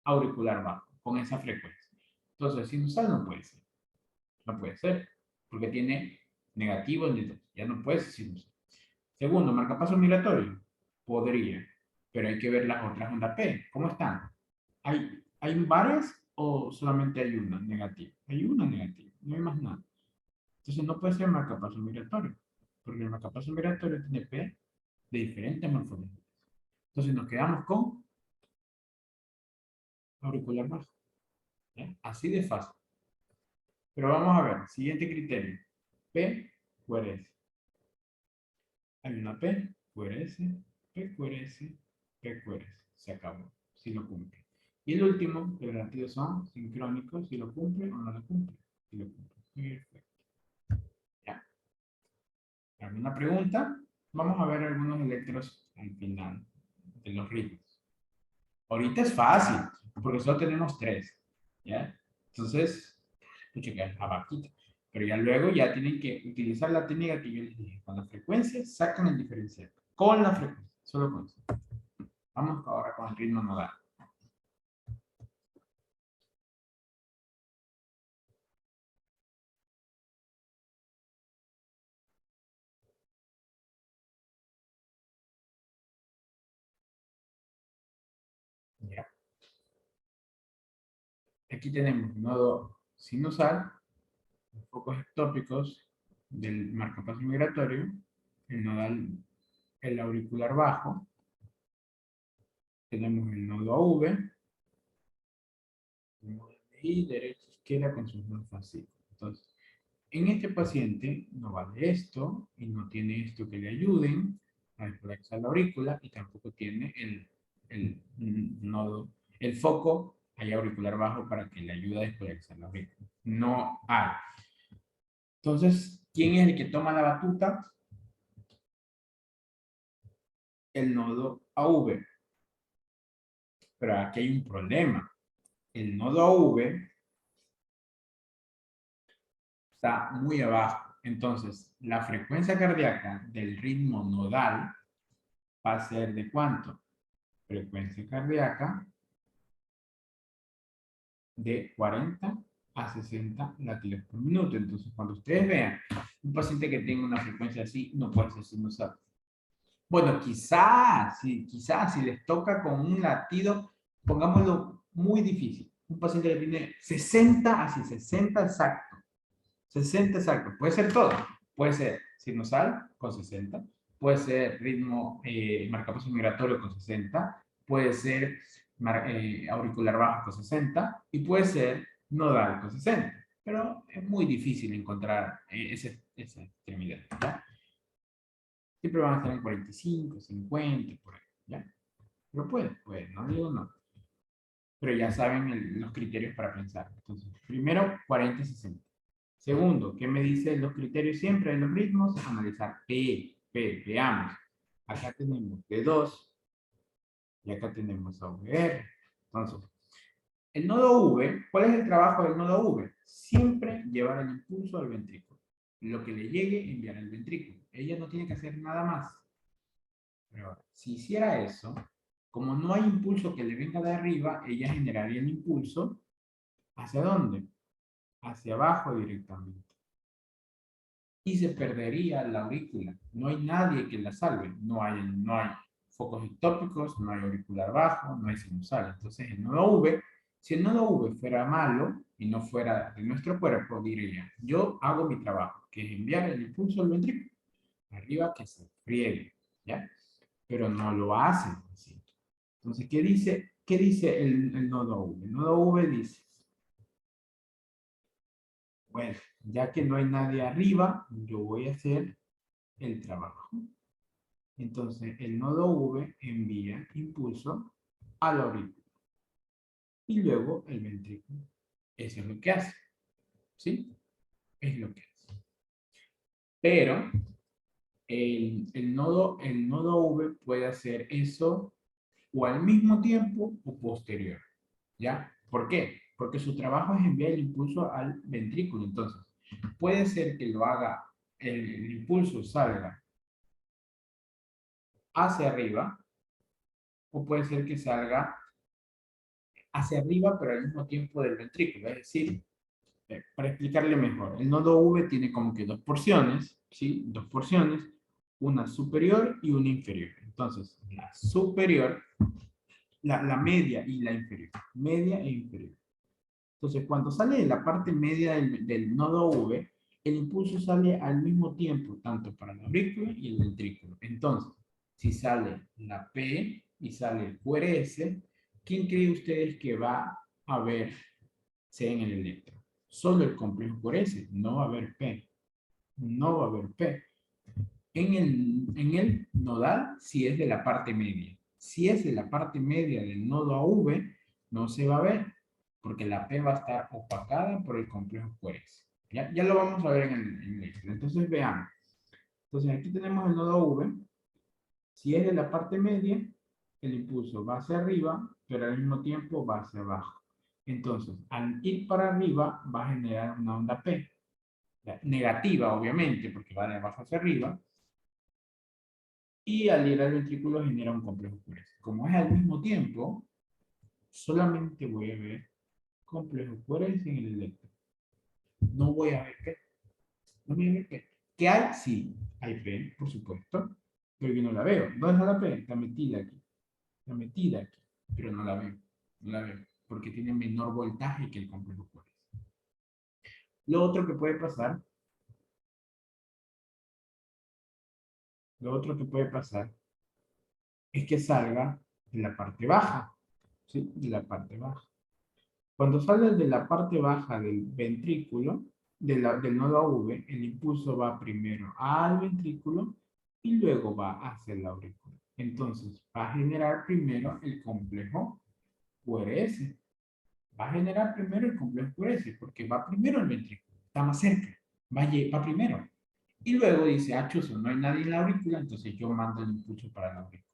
auricular bajo, con esa frecuencia. Entonces, sinusal no puede ser. No puede ser, porque tiene negativo en el 2. Ya no puede ser sinusal. Segundo, marcapaso migratorio. Podría, pero hay que ver las otras ondas P. ¿Cómo están? ¿Hay varias o solamente hay una negativa? Hay una negativa, no hay más nada. Entonces no puede ser marcapaso migratorio, porque el marcapaso migratorio tiene P de diferentes morfologías. Entonces nos quedamos con auricular bajo. ¿Ya? Así de fácil. Pero vamos a ver, siguiente criterio. P, QRS. Hay una P, QRS, P, QRS, P, QRS. Se acabó, si lo cumple. Y el último, los relativos son sincrónicos, si lo cumple o no lo cumple. Si lo cumple. Perfecto. Ya. ¿Alguna pregunta? Vamos a ver algunos electros al final de los ritmos. Ahorita es fácil, porque solo tenemos tres. ¿Ya? Entonces, escuche que es abajito. Pero ya luego ya tienen que utilizar la técnica que yo les dije. Con la frecuencia sacan el diferencial. Con la frecuencia. Solo con eso. Vamos ahora con el ritmo nodal. Aquí tenemos el nodo sinusal, los focos ectópicos del marcapaso migratorio, el nodal, el auricular bajo, tenemos el nodo AV, tenemos y derecha, izquierda con sus nodos fascículos. Entonces, en este paciente no vale esto y no tiene esto que le ayuden a desplazar la aurícula y tampoco tiene el nodo, el foco hay auricular bajo para que le ayude a desplazar la aurícula. No hay. Entonces, ¿quién es el que toma la batuta? El nodo AV. Pero aquí hay un problema. El nodo AV está muy abajo. Entonces, la frecuencia cardíaca del ritmo nodal va a ser ¿de cuánto? Frecuencia cardíaca de 40 a 60 latidos por minuto. Entonces, cuando ustedes vean un paciente que tenga una frecuencia así, no puede ser sinusal. Bueno, quizás si les toca con un latido, pongámoslo muy difícil. Un paciente que tiene 60, así 60 exacto. 60 exacto. Puede ser todo. Puede ser sinusal con 60. Puede ser ritmo marcapaso migratorio con 60. Puede ser auricular bajo con 60. Y puede ser nodal con 60. Pero es muy difícil encontrar esa extremidad. ¿Ya? Siempre van a estar en 45, 50, por ahí, ¿ya? Pero puede, no digo no. Pero ya saben los criterios para pensar. Entonces, primero, 40 y 60. Segundo, ¿qué me dicen los criterios siempre de los ritmos? Analizar veamos. Acá tenemos D2 y acá tenemos AVR. Entonces, el nodo V, ¿cuál es el trabajo del nodo V? Siempre llevar el impulso al ventrículo. Lo que le llegue, enviar al ventrículo. Ella no tiene que hacer nada más. Pero si hiciera eso, como no hay impulso que le venga de arriba, ella generaría el impulso ¿hacia dónde? Hacia abajo directamente. Y se perdería la aurícula. No hay nadie que la salve. No hay focos ectópicos, no hay auricular bajo, no hay sinusal. Entonces el nodo V, si el nodo V fuera malo y no fuera de nuestro cuerpo, diría, yo hago mi trabajo, que es enviar el impulso al ventrículo. Arriba que se friegue, ¿ya? Pero no lo hace. ¿Sí? Entonces, ¿qué dice el nodo V? El nodo V dice, bueno, ya que no hay nadie arriba, yo voy a hacer el trabajo. Entonces, el nodo V envía impulso a la aurícula. Y luego el ventrículo. Eso es lo que hace. ¿Sí? Es lo que hace. Pero el nodo V puede hacer eso o al mismo tiempo o posterior. ¿Ya? ¿Por qué? Porque su trabajo es enviar el impulso al ventrículo. Entonces, puede ser que lo haga, el impulso salga hacia arriba, o puede ser que salga hacia arriba, pero al mismo tiempo del ventrículo. Es decir, para explicarle mejor, el nodo V tiene como que dos porciones, ¿sí? Dos porciones, una superior y una inferior. Entonces, la superior, la media y la inferior. Media e inferior. Entonces, cuando sale de la parte media del nodo V, el impulso sale al mismo tiempo, tanto para la aurícula y el ventrículo. Entonces, si sale la P y sale el QRS, ¿quién cree ustedes que va a verse en el electro? Solo el complejo QRS, no va a haber P. No va a haber P. En el nodal, si es de la parte media. Si es de la parte media del nodo AV, no se va a ver, porque la P va a estar opacada por el complejo QRS. Ya lo vamos a ver en el Excel. Entonces veamos. Entonces aquí tenemos el nodo V. Si es de la parte media, el impulso va hacia arriba, pero al mismo tiempo va hacia abajo. Entonces, al ir para arriba, va a generar una onda P. Negativa, obviamente, porque va de abajo hacia arriba. Y al ir al ventrículo genera un complejo QRS. Como es al mismo tiempo, solamente voy a ver complejo QRS en el electro. No voy a ver P. No voy a ver P. ¿Qué hay? Sí, hay P, por supuesto, pero yo no la veo. ¿Dónde está la P? Está metida aquí. Está metida aquí, pero no la veo. No la veo. porque tiene menor voltaje que el complejo QRS. Lo otro que puede pasar, es que salga de la parte baja, ¿sí? De la parte baja. Cuando sale de la parte baja del ventrículo, del nodo AV, el impulso va primero al ventrículo y luego va hacia la aurícula. Entonces, va a generar primero el complejo QRS. Va a generar primero el complejo QRS porque va primero el ventrículo, está más cerca, va primero. Y luego dice, ah, chuzo, no hay nadie en la aurícula, entonces yo mando el impulso para la aurícula.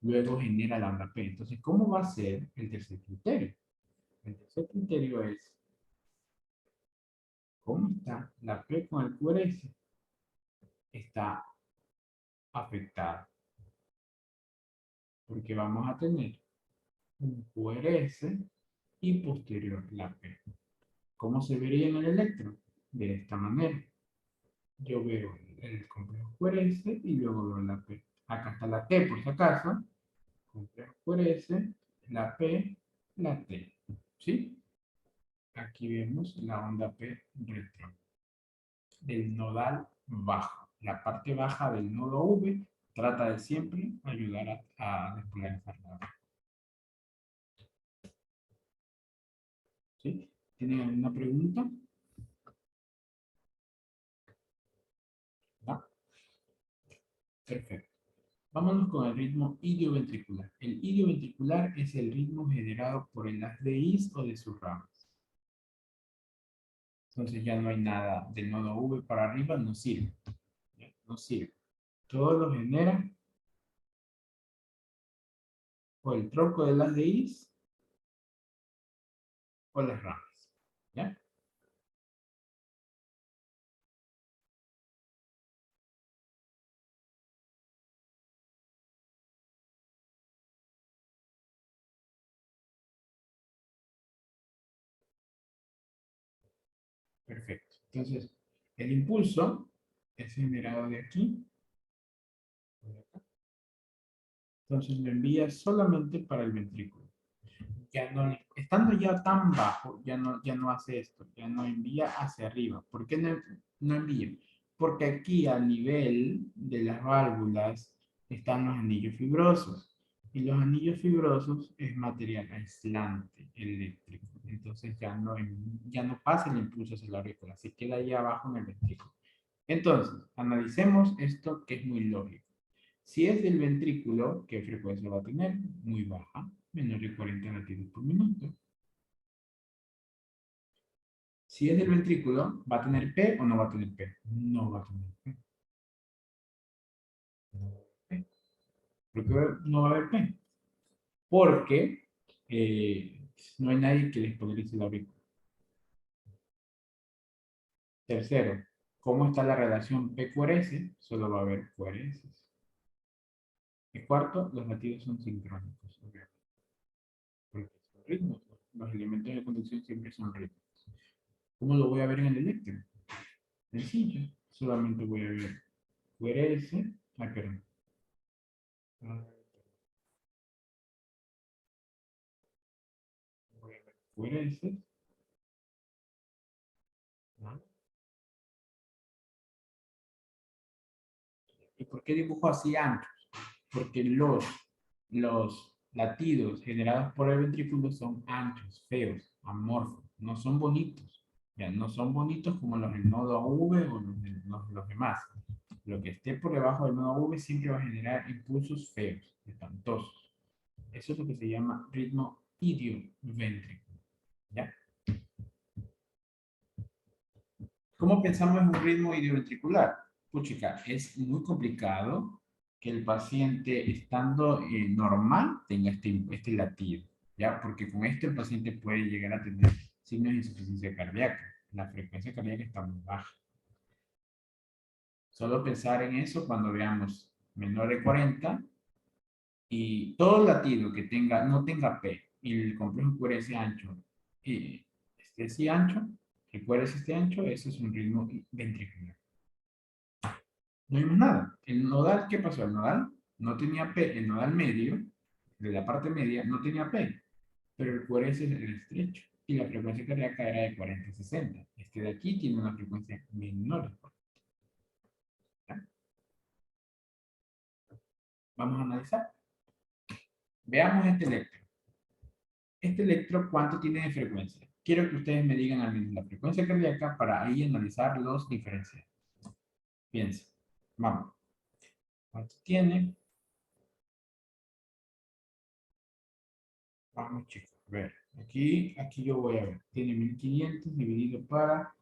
Luego genera la onda P. Entonces, ¿cómo va a ser el tercer criterio? El tercer criterio es, ¿cómo está la P con el QRS? Está afectada. Porque vamos a tener un QRS y posterior la P. ¿Cómo se vería en el electro? De esta manera. Yo veo el complejo QRS y luego veo la P. Acá está la T por si acaso. Complejo QRS, la P, la T. ¿Sí? Aquí vemos la onda P retro del nodal bajo. La parte baja del nodo V trata de siempre ayudar a despolarizar la onda. ¿Sí? ¿Tienen alguna pregunta? ¿No? Perfecto. Vámonos con el ritmo idioventricular. El idioventricular es el ritmo generado por el haz de Is o de sus ramas. Entonces ya no hay nada del nodo V para arriba, no sirve. No sirve. Todo lo genera o el tronco del haz de Is o las ramas. ¿Ya? Perfecto. Entonces, el impulso es generado de aquí. Entonces lo envía solamente para el ventrículo. Ya no, estando ya tan bajo, ya no hace esto, ya no envía hacia arriba. ¿Por qué no envía? Porque aquí a nivel de las válvulas están los anillos fibrosos. Y los anillos fibrosos es material aislante eléctrico. Entonces ya no pasa el impulso hacia la aurícula, se queda ahí abajo en el ventrículo. Entonces, analicemos esto que es muy lógico. Si es del ventrículo, ¿qué frecuencia va a tener? Muy baja, menor de 40 latidos por minuto. Si es del ventrículo, ¿va a tener P o no va a tener P? No va a tener P. ¿Por qué no va a haber P? Porque no hay nadie que les polarice la aurícula. Tercero, ¿cómo está la relación P-QRS? Solo va a haber QRS. Y cuarto, los latidos son sincrónicos, obviamente. Porque son ritmos. Los elementos de conducción siempre son ritmos. ¿Cómo lo voy a ver en el eléctrico? Sencillo. Solamente voy a ver QRS. Ah, perdón. Voy a ver QRS. ¿No? ¿Y por qué dibujo así anchos? Porque los latidos generados por el ventrículo son anchos, feos, amorfos. No son bonitos. Ya, no son bonitos como los del nodo V o los demás. Lo que esté por debajo del nodo V siempre va a generar impulsos feos, espantosos. Eso es lo que se llama ritmo idioventricular. ¿Ya? ¿Cómo pensamos en un ritmo idioventricular? Puchica, es muy complicado que el paciente estando normal tenga este latido, ¿ya? Porque con esto el paciente puede llegar a tener signos de insuficiencia cardíaca. La frecuencia cardíaca está muy baja. Solo pensar en eso cuando veamos menor de 40 y todo latido que no tenga P y el complejo QRS ancho y esté así ancho, el QRS esté ancho, eso es un ritmo ventricular. No vimos nada. El nodal, ¿qué pasó? El nodal no tenía P, el nodal medio, de la parte media, no tenía P. pero el QRS es el estrecho y la frecuencia cardíaca era de 40 a 60. Este de aquí tiene una frecuencia menor. ¿Ya? Vamos a analizar. Veamos este electro. Este electro, ¿cuánto tiene de frecuencia? Quiero que ustedes me digan al menos la frecuencia cardíaca para ahí analizar los diferenciales. Piensen. Vamos. ¿Cuánto tiene? Vamos, chicos. A ver. Aquí yo voy a ver. Tiene 1500 dividido para...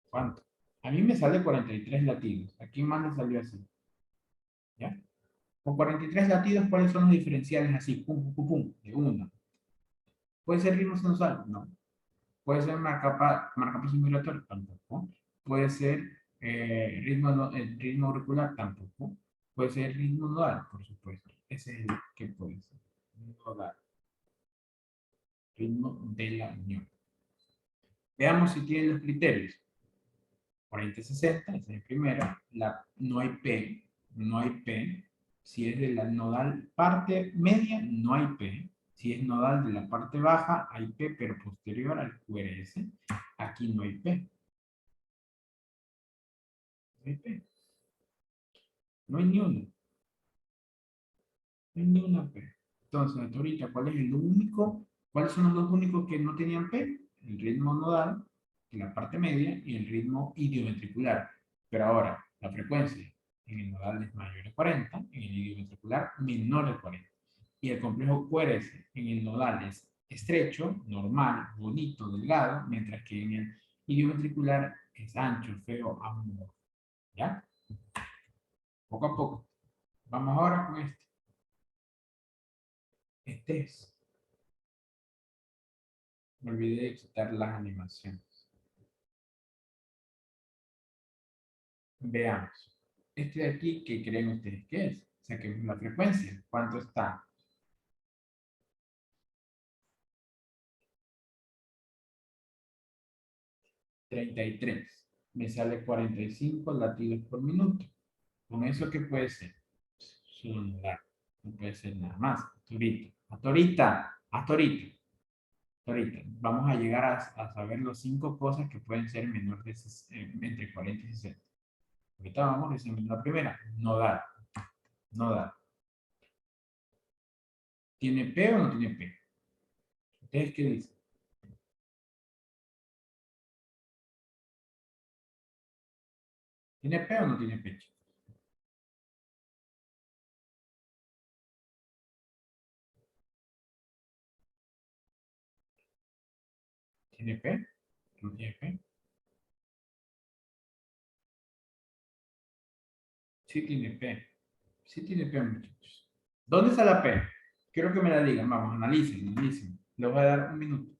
¿Cuánto? A mí me sale 43 latidos. ¿A quién más le salió así? ¿Ya? Con 43 latidos, ¿cuáles son los diferenciales así? Pum, pum, pum, pum, de una. ¿Puede ser ritmo sinusal? No. ¿Puede ser marcapaso migratorio? Tampoco. ¿Puede ser ritmo, ritmo auricular? Tampoco. ¿Puede ser ritmo nodal? Por supuesto. Ese es el que puede ser. Nodal. Ritmo de la unión. Veamos si tienen los criterios. 40-60, esa es el primero. No hay P, no hay P. Si es de la nodal parte media, no hay P. Si es nodal de la parte baja, hay P, pero posterior al QRS. Aquí no hay P. No hay P. No hay ni uno. No hay ni una P. Entonces, hasta ahorita, ¿cuál es el único? ¿Cuáles son los dos únicos que no tenían P? El ritmo nodal, de la parte media, y el ritmo idioventricular. Pero ahora, la frecuencia en el nodal es mayor de 40, en el idioventricular menor de 40. Y el complejo QRS en el nodal es estrecho, normal, bonito, delgado, mientras que en el idioventricular es ancho, feo, amorfo. ¿Ya? Poco a poco. Vamos ahora con este. Este es. Me olvidé de quitar las animaciones. Veamos. Este de aquí, ¿qué creen ustedes que es? Saquemos la frecuencia. ¿Cuánto está? 33. Me sale 45 latidos por minuto. ¿Con eso qué puede ser? Solo nudar. No puede ser nada más. Hasta ahorita. Hasta ahorita. Ahorita. Vamos a llegar a saber las 5 cosas que pueden ser menor de entre 40 y 60. Ahorita vamos a decir la primera. No dar. No dar. ¿Tiene P o no tiene P? ¿Ustedes qué dicen? ¿Tiene P o no tiene P? ¿Tiene P? ¿No tiene P? Sí tiene P. Sí tiene P, muchachos. ¿Dónde está la P? Quiero que me la digan. Vamos, analicen, analicen. Les voy a dar un minuto.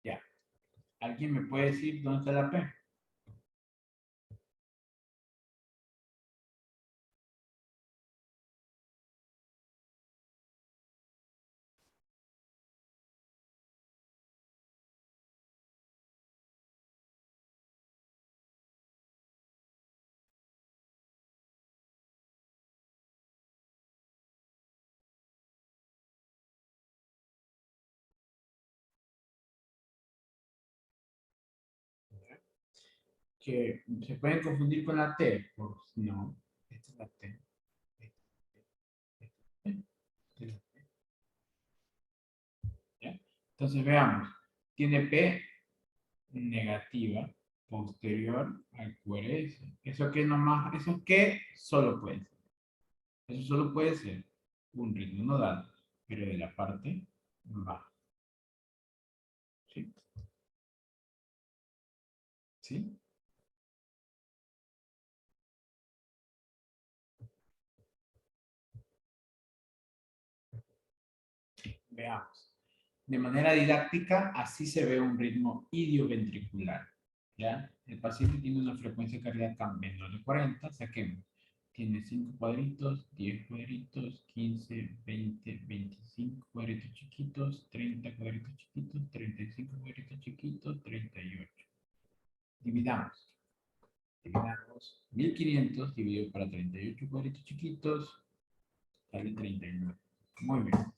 Ya. ¿Alguien me puede decir dónde está la P? que se pueden confundir con la T. Pues no, esta es la T. Esta es la T. ¿Ya? Entonces veamos. Tiene P negativa posterior al QRS. Eso que nomás, eso que solo puede ser. Eso solo puede ser un ritmo nodal, pero de la parte baja. ¿Sí? ¿Sí? Veamos. De manera didáctica, así se ve un ritmo idioventricular. ¿Ya? El paciente tiene una frecuencia cardíaca menor de 40, saquemos. Tiene 5 cuadritos, 10 cuadritos, 15, 20, 25 cuadritos chiquitos, 30 cuadritos chiquitos, 35 cuadritos chiquitos, 38. Dividamos. Dividamos 1500 dividido para 38 cuadritos chiquitos, sale 39. Muy bien.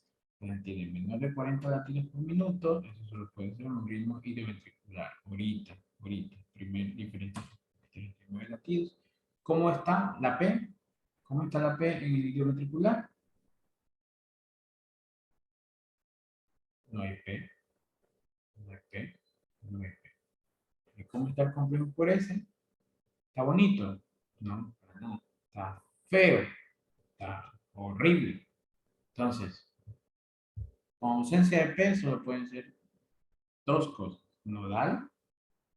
Tiene menor de 40 latidos por minuto, eso solo puede ser un ritmo idioventricular. Ahorita, primer diferente, 39 latidos. ¿Cómo está la P? ¿Cómo está la P en el idioventricular? No hay P, no hay P, no hay P. ¿Y cómo está el complejo por S? ¿Está bonito? No, para nada. Está feo, está horrible. Entonces, con ausencia de P solo pueden ser dos cosas. Nodal,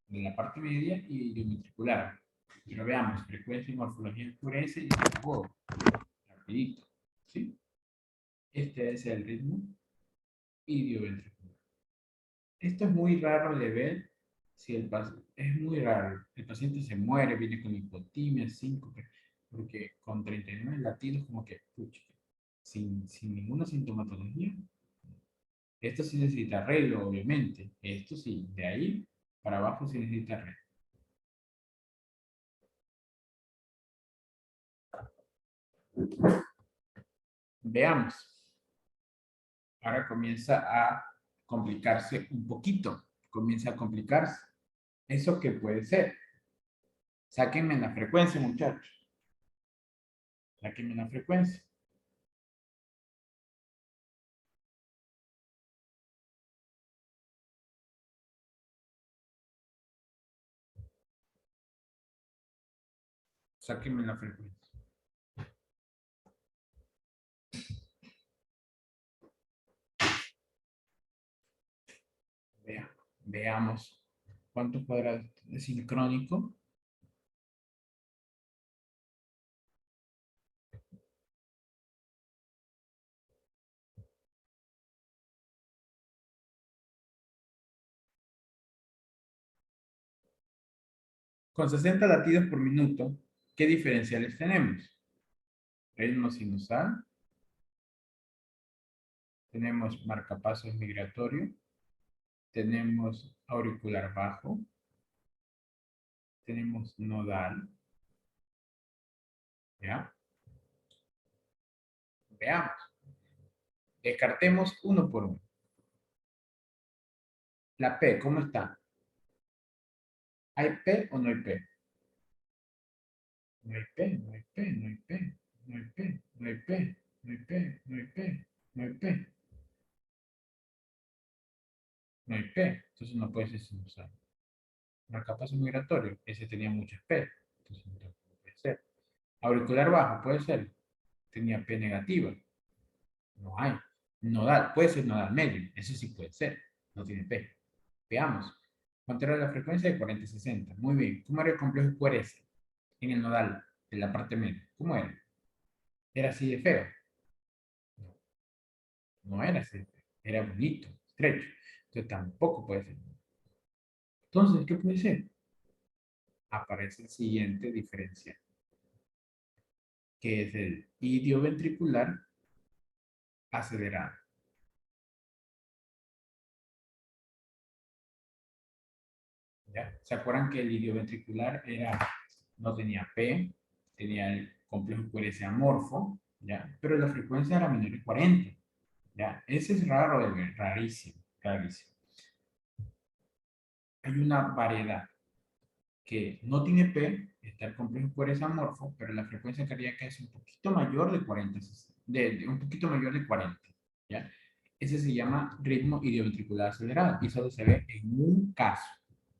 de la parte media, y idioventricular. Pero veamos, frecuencia y morfología QRS y wow, rapidito. ¿Sí? Este es el ritmo idioventricular. Esto es muy raro de ver si el paciente, es muy raro. El paciente se muere, viene con hipotimia, síncope, porque con 39 latidos como que, pucha, sin ninguna sintomatología. Esto sí necesita arreglo, obviamente. Esto sí, de ahí para abajo sí necesita arreglo. Veamos. Ahora comienza a complicarse un poquito. Comienza a complicarse. ¿Eso qué puede ser? Sáquenme la frecuencia, muchachos. Sáquenme la frecuencia. Sáquenme la frecuencia. Veamos cuántos cuadrados es sincrónico. Con 60 latidos por minuto, ¿qué diferenciales tenemos? Ritmo sinusal. Tenemos marcapasos migratorio. Tenemos auricular bajo. Tenemos nodal. ¿Ya? Veamos. Descartemos uno por uno. La P, ¿cómo está? ¿Hay P o no hay P? No hay P, no hay P, no hay P, no hay P, no hay P, no hay P, no hay P, no hay P. No hay P, entonces no puede ser sinusal. Marcapaso migratorio, ese tenía muchas P, entonces no puede ser. Auricular bajo, puede ser, tenía P negativa, no hay. Nodal, puede ser nodal medio, eso sí puede ser, no tiene P. Veamos. ¿Cuánto era la frecuencia? De 40 y 60. Muy bien. ¿Cómo era el complejo QRS en el nodal de la parte media? ¿Cómo era? ¿Era así de feo? No, no era así de feo. Era bonito, estrecho. Entonces tampoco puede ser. Entonces, ¿qué puede ser? Aparece el siguiente diferencial, que es el idioventricular acelerado. ¿Ya? ¿Se acuerdan que el idioventricular no tenía P, tenía el complejo QRS amorfo, ¿ya? Pero la frecuencia era menor de 40. ¿Ya? Ese es raro de ver, rarísimo, rarísimo. Hay una variedad. que no tiene P, está el complejo por ese amorfo, pero la frecuencia cardíaca es un poquito mayor de 40, un poquito mayor de 40, ¿ya? Ese se llama ritmo idioventricular acelerado y solo se ve en un caso.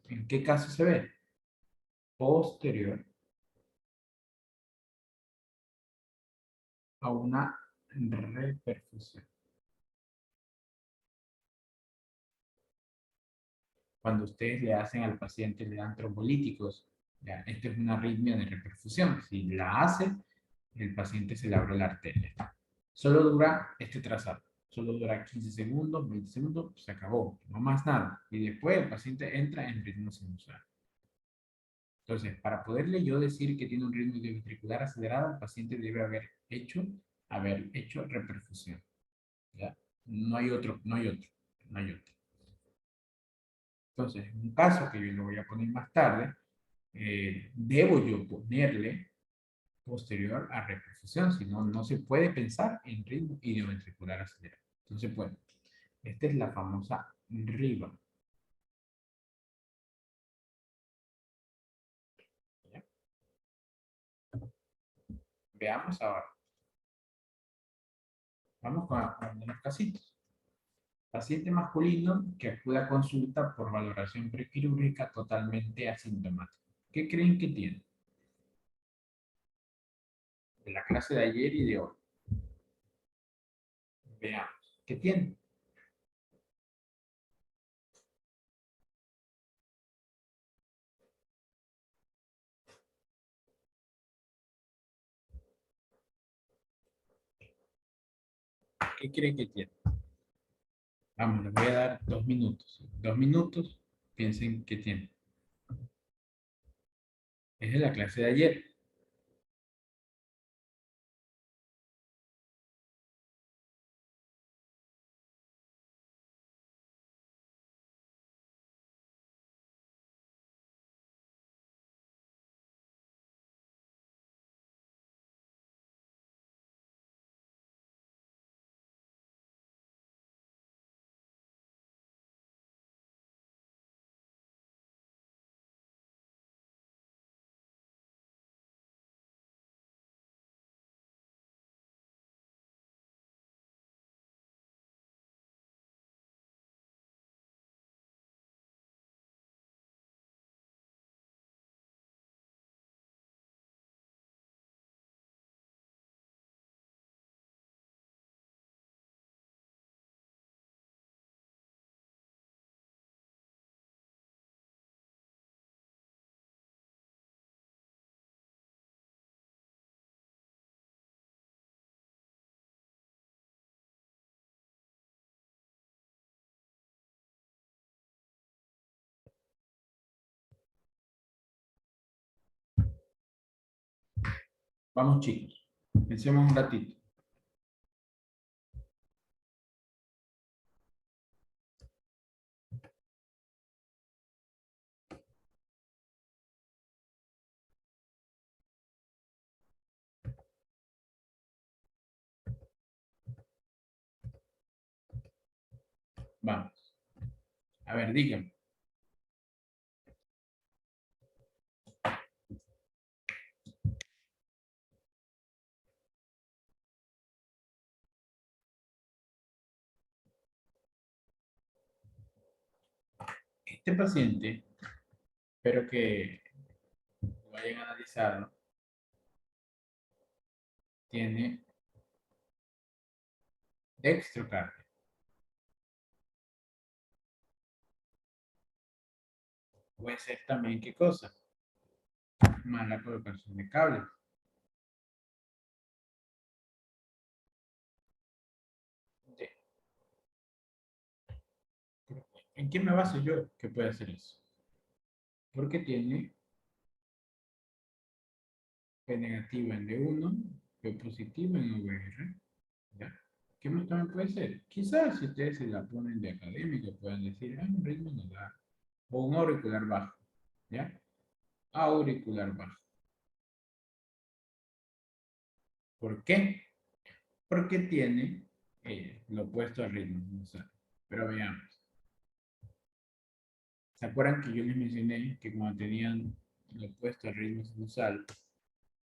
¿En qué caso se ve? Posterior a una reperfusión. Cuando ustedes le hacen al paciente, le dan trombolíticos, ya, esto es una arritmia de reperfusión. Si la hace, el paciente se le abre la arteria. Solo dura este trazado. Solo dura 15 segundos, 20 segundos, se acabó. No más nada. Y después el paciente entra en ritmo sinusal. Entonces, para poderle yo decir que tiene un ritmo ventricular acelerado, el paciente debe haber hecho reperfusión. ¿Ya? No hay otro, no hay otro, no hay otro. Entonces, en un caso que yo le voy a poner más tarde, debo yo ponerle posterior a reperfusión, si no, no se puede pensar en ritmo idioventricular acelerado. Entonces, bueno, esta es la famosa RIVA. ¿Ya? Veamos ahora. Vamos con algunos casitos. Paciente masculino que acude a consulta por valoración prequirúrgica totalmente asintomático. ¿Qué creen que tiene? De la clase de ayer y de hoy. Veamos. ¿Qué tiene? ¿Qué creen que tiene? Vamos, les voy a dar 2 minutos. 2 minutos, piensen qué tiene. Es de la clase de ayer. Vamos, chicos. Pensemos un ratito. Vamos. A ver, díganme. Este paciente, espero que lo vayan a analizar, tiene dextrocardia. Puede ser también, ¿qué cosa? Mala colocación de cables. De- ¿En qué me baso yo que puede hacer eso? Porque tiene P negativa en D1, P positiva en VR. ¿Ya? ¿Qué más también puede ser? Quizás si ustedes se la ponen de académico puedan decir, un ritmo no da. O un auricular bajo. ¿Ya? Auricular bajo. ¿Por qué? Porque tiene lo opuesto al ritmo. O sea, pero veamos. ¿Se acuerdan que yo les mencioné que cuando tenían lo opuesto al ritmo sinusal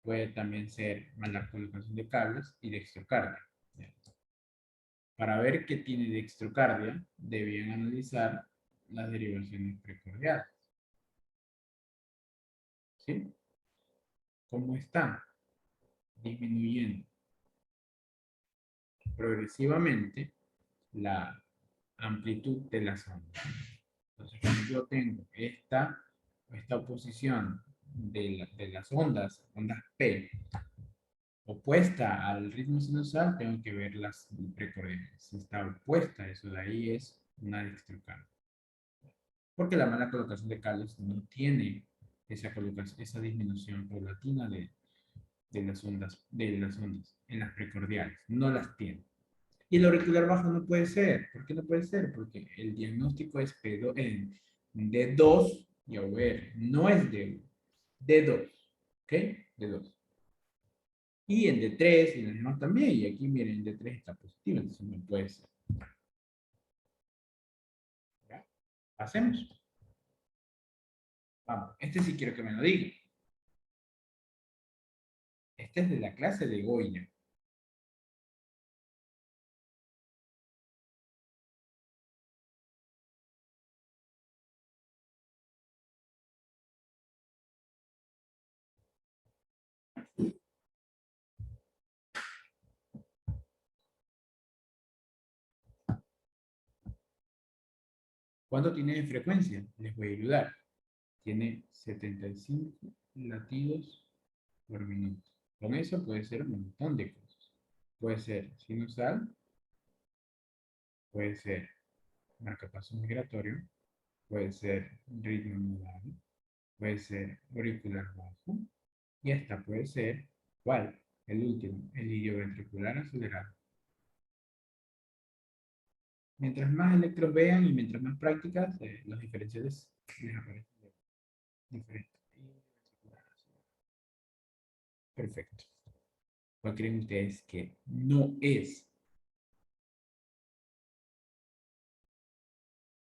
puede también ser mala colocación de cables y dextrocardia. Para ver qué tiene dextrocardia, debían analizar las derivaciones precordiales. ¿Sí? ¿Cómo están? Disminuyendo progresivamente la amplitud de las ondas. Entonces, cuando yo tengo esta oposición de las ondas P, opuesta al ritmo sinusal, tengo que ver las precordiales. Si está opuesta, eso de ahí es una dextrocardia. Porque la mala colocación de cables no tiene esa disminución paulatina de las ondas en las precordiales. No las tiene. Y el auricular bajo no puede ser. ¿Por qué no puede ser? Porque el diagnóstico es en D2, y a ver, no es D1, D2, ¿ok? D2. Y en D3 y en el demás también. Y aquí miren, en D3 está positivo, entonces no puede ser. ¿Ya? Hacemos. Vamos, este sí quiero que me lo diga. Este es de la clase de Goya. ¿Cuánto tiene de frecuencia? Les voy a ayudar. Tiene 75 latidos por minuto. Con eso puede ser un montón de cosas. Puede ser sinusal, puede ser marcapaso migratorio, puede ser ritmo nodal, puede ser auricular bajo, y hasta puede ser, ¿cuál? El último, el ilioventricular acelerado. Mientras más electros vean y mientras más prácticas, los diferenciales les aparecen diferentes. Perfecto. ¿Cuál creen ustedes que no es?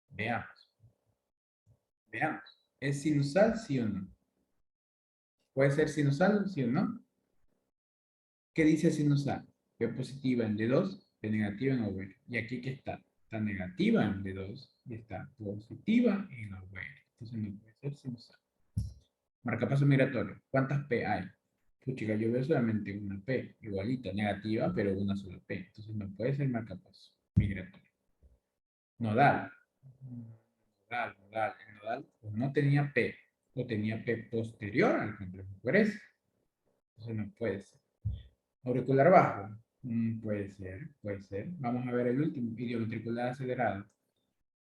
Veamos, veamos. ¿Es sinusal, sí o no? ¿Puede ser sinusal, sí o no? ¿Qué dice sinusal? P positiva en D2, P negativa en over. ¿Y aquí qué está? Está negativa en D2 y está positiva en over. Entonces no puede ser sinusal. Marcapaso migratorio. ¿Cuántas P hay? Puchica, yo veo solamente una P, igualita, negativa, pero una sola P. Entonces no puede ser marcapaso migratorio. Nodal. El nodal pues no tenía P, o tenía P posterior al complejo Cuerés. Entonces no puede ser. Auricular bajo. Puede ser, puede ser. Vamos a ver el último, idioventricular acelerado.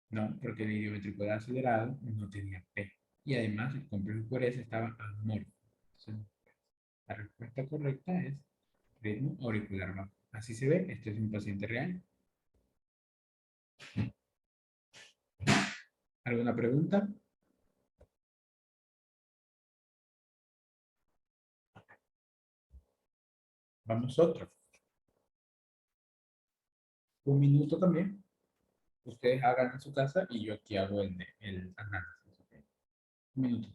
No, porque el idioventricular acelerado no tenía P. Y además el complejo Cuerés estaba amorfo. Entonces, no. La respuesta correcta es ritmo auricular bajo. Así se ve, este es un paciente real. ¿Alguna pregunta? Vamos otro. Un minuto también. Ustedes hagan en su casa y yo aquí hago el análisis. ¿Ok? Un minuto.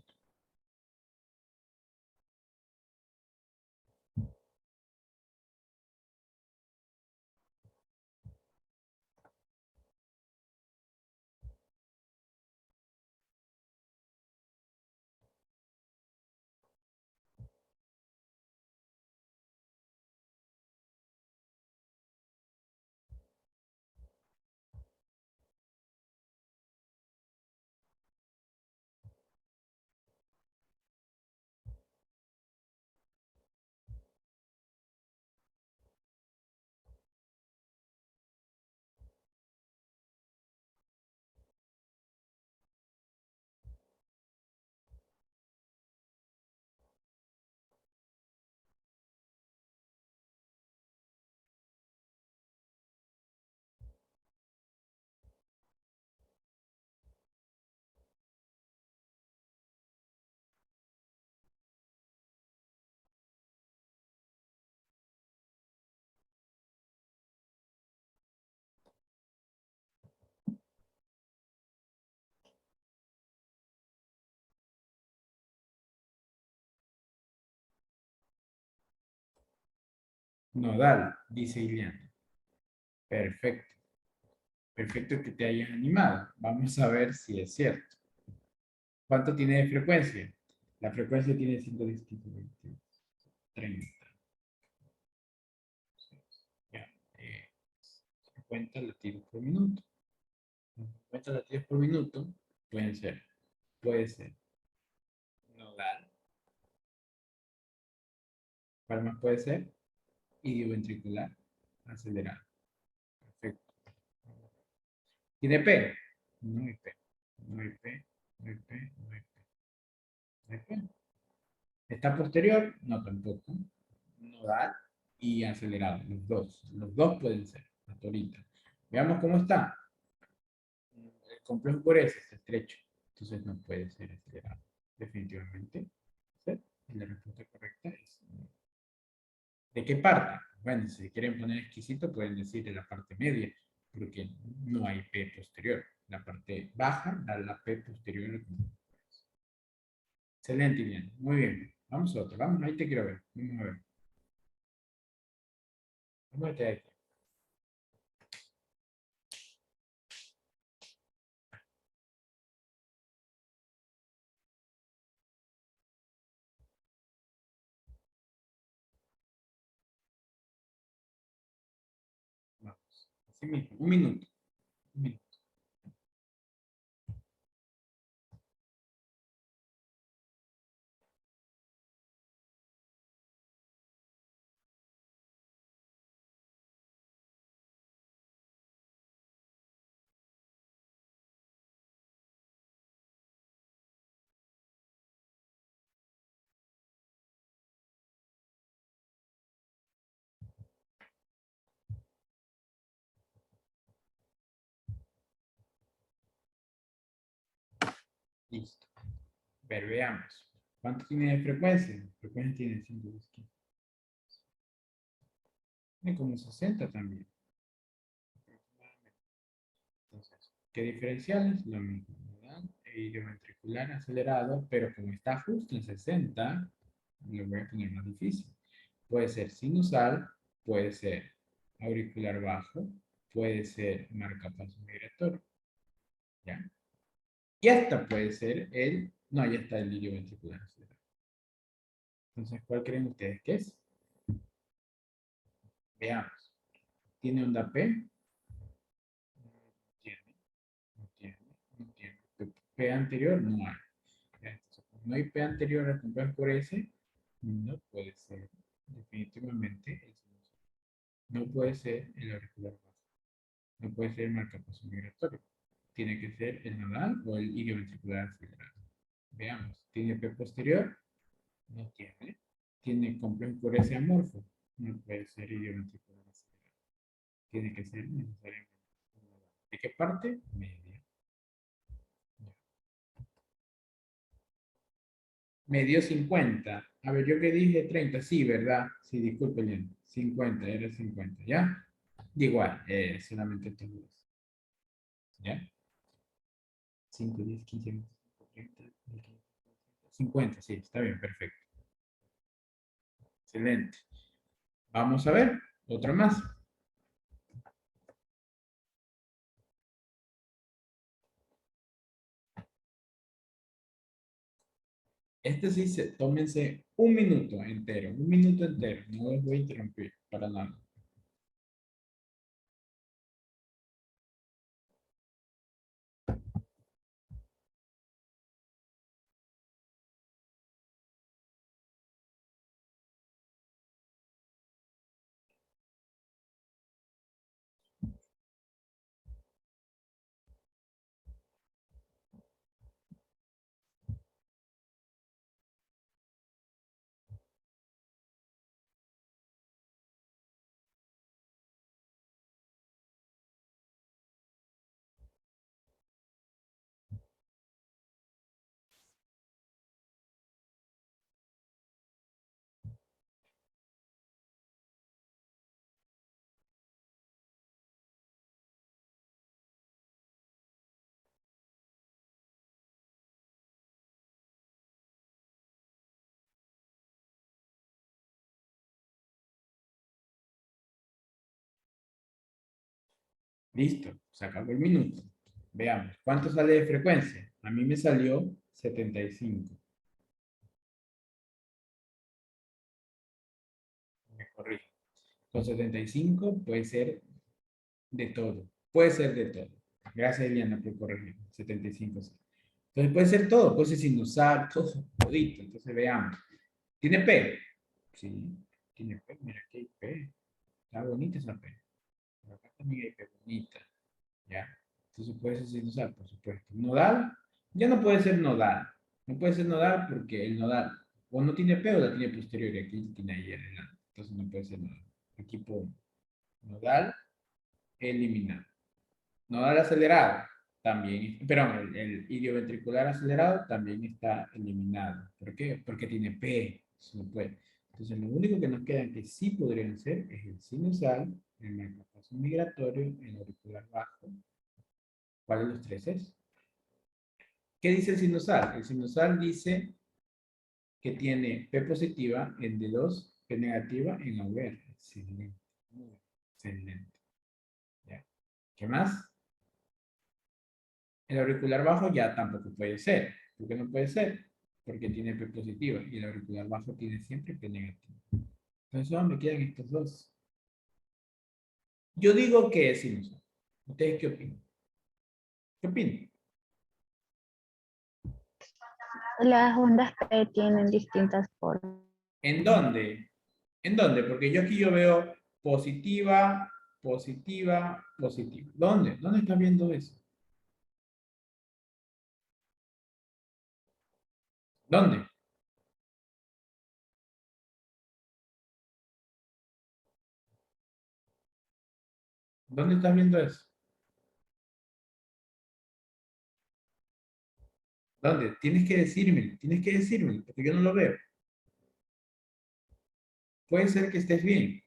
Nodal, dice Ileana. Perfecto. Perfecto que te hayas animado. Vamos a ver si es cierto. ¿Cuánto tiene de frecuencia? La frecuencia tiene 110, 15, 20, 30. Ya, 50 latidos por minuto. 50 latidos por minuto pueden ser, puede ser nodal. ¿Cuál más puede ser? Idioventricular acelerado. Perfecto. ¿Tiene P? No hay P. No hay P. No hay P. No hay P. No hay P. ¿Está posterior? No, tampoco. Nodal y acelerado. Los dos. Los dos pueden ser. Hasta ahorita. Veamos cómo está. El complejo por S está estrecho. Entonces no puede ser acelerado. Definitivamente. ¿Sí? Y la respuesta correcta es no. ¿De qué parte? Bueno, si quieren poner exquisito, pueden decir de la parte media, porque no hay P posterior. La parte baja da la P posterior. Excelente, bien. Muy bien. Vamos a otro. Vamos, ahí te quiero ver. Vamos a ver. Vamos a ver aquí. Vamos. Así mismo. Un minuto. Un minuto. Listo. Ver, veamos. ¿Cuánto tiene de frecuencia? Frecuencia tiene 110. Tiene como 60 también. Entonces, ¿qué diferenciales? Lo mismo, ¿verdad? Idioventricular acelerado, pero como está justo en 60, lo voy a poner más difícil. Puede ser sinusal, puede ser auricular bajo, puede ser marcapaso migratorio, ¿ya? Y hasta puede ser el, no, ya está el idioventricular acelerado. Entonces, ¿cuál creen ustedes que es? Veamos. ¿Tiene onda P? No tiene, no tiene, no tiene. P anterior no hay. Entonces, como no hay P anterior a comprar por S, no puede ser definitivamente el sinusal. No puede ser el auricular bajo. No puede ser el marcapaso migratorio. Tiene que ser el nodal o el ilioventricular acelerado. Veamos. ¿Tiene P posterior? No tiene. ¿Tiene complejo por S amorfo? No puede ser ilioventricular acelerado. Tiene que ser necesariamente un nodal. ¿De qué parte? Media. Me dio 50. A ver, yo que dije 30, sí, ¿verdad? Sí, disculpe, bien. 50, era 50, ¿ya? Igual, solamente estos dos. ¿Ya? 5, 10, 15, 20, 30, 50, sí, está bien, perfecto. Excelente. Vamos a ver, otra más. Este sí, tómense un minuto entero, no les voy a interrumpir para nada. Listo, se acabó el minuto. Veamos, ¿cuánto sale de frecuencia? A mí me salió 75. Me corrijo. Con 75 puede ser de todo. Puede ser de todo. Gracias, Eliana, por corregir. 75. Sí. Entonces puede ser todo. Puede ser sinusal, todo, todito. Entonces veamos. ¿Tiene P? Sí, tiene P. Mira, aquí hay P. Está bonita esa P. Pero acá también hay P bonita. ¿Ya? Entonces puede ser sinusal, por supuesto. Nodal, ya no puede ser nodal. No puede ser nodal porque el nodal o no tiene P o la tiene posterior y aquí tiene ahí adelante. Entonces no puede ser nodal. Equipo nodal eliminado. Nodal acelerado también, perdón, el idioventricular acelerado también está eliminado. ¿Por qué? Porque tiene P. Eso no puede. Entonces, lo único que nos queda que sí podrían ser es el sinusal, el marcapaso migratorio, el auricular bajo. ¿Cuál de los tres es? ¿Qué dice el sinusal? El sinusal dice que tiene P positiva en D2, P negativa en AVR. Excelente. Excelente. ¿Ya? ¿Qué más? El auricular bajo ya tampoco puede ser. ¿Por qué no puede ser? Porque tiene P positiva y el auricular bajo tiene siempre P negativa. Entonces solo me quedan estos dos. Yo digo que es sinusal. ¿Ustedes qué opinan? ¿Qué opinan? Las ondas P tienen distintas formas. ¿En dónde? ¿En dónde? Porque yo aquí yo veo positiva, positiva, positiva. ¿Dónde? ¿Dónde estás viendo eso? ¿Dónde? ¿Dónde estás viendo eso? ¿Dónde? Tienes que decirme, porque yo no lo veo. Puede ser que estés bien.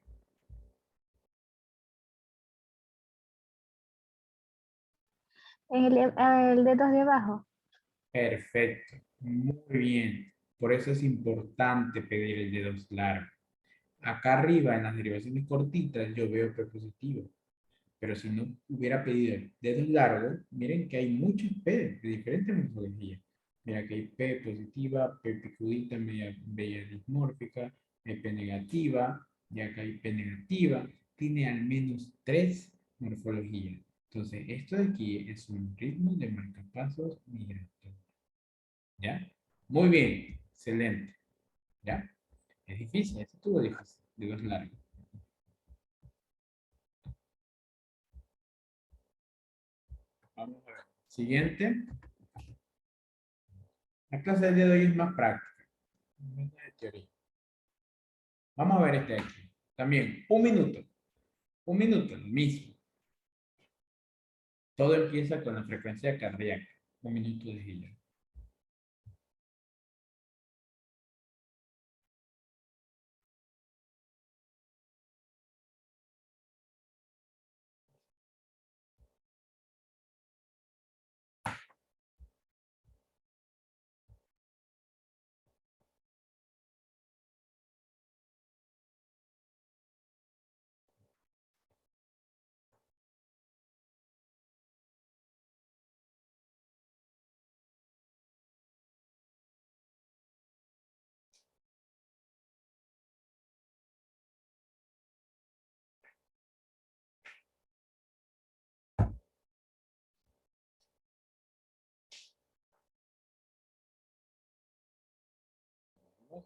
El dedo de abajo. Perfecto. Muy bien. Por eso es importante pedir el dedo largo. Acá arriba, en las derivaciones cortitas, yo veo P positivo. Pero si no hubiera pedido el dedo largo, miren que hay muchos P de diferentes morfologías. Mira que hay P positiva, P picudita, media dismórfica, P negativa, y acá hay P negativa. Tiene al menos 3 morfologías. Entonces, esto de aquí es un ritmo de marcapasos migratorio. ¿Ya? Muy bien, excelente. ¿Ya? Es difícil, esto estuvo difícil, dedos largos. Vamos a ver. Siguiente. La clase del día de hoy es más práctica. Menos de teoría. Vamos a ver este de aquí. También, un minuto. Un minuto, lo mismo. Todo empieza con la frecuencia cardíaca. Un minuto de gira.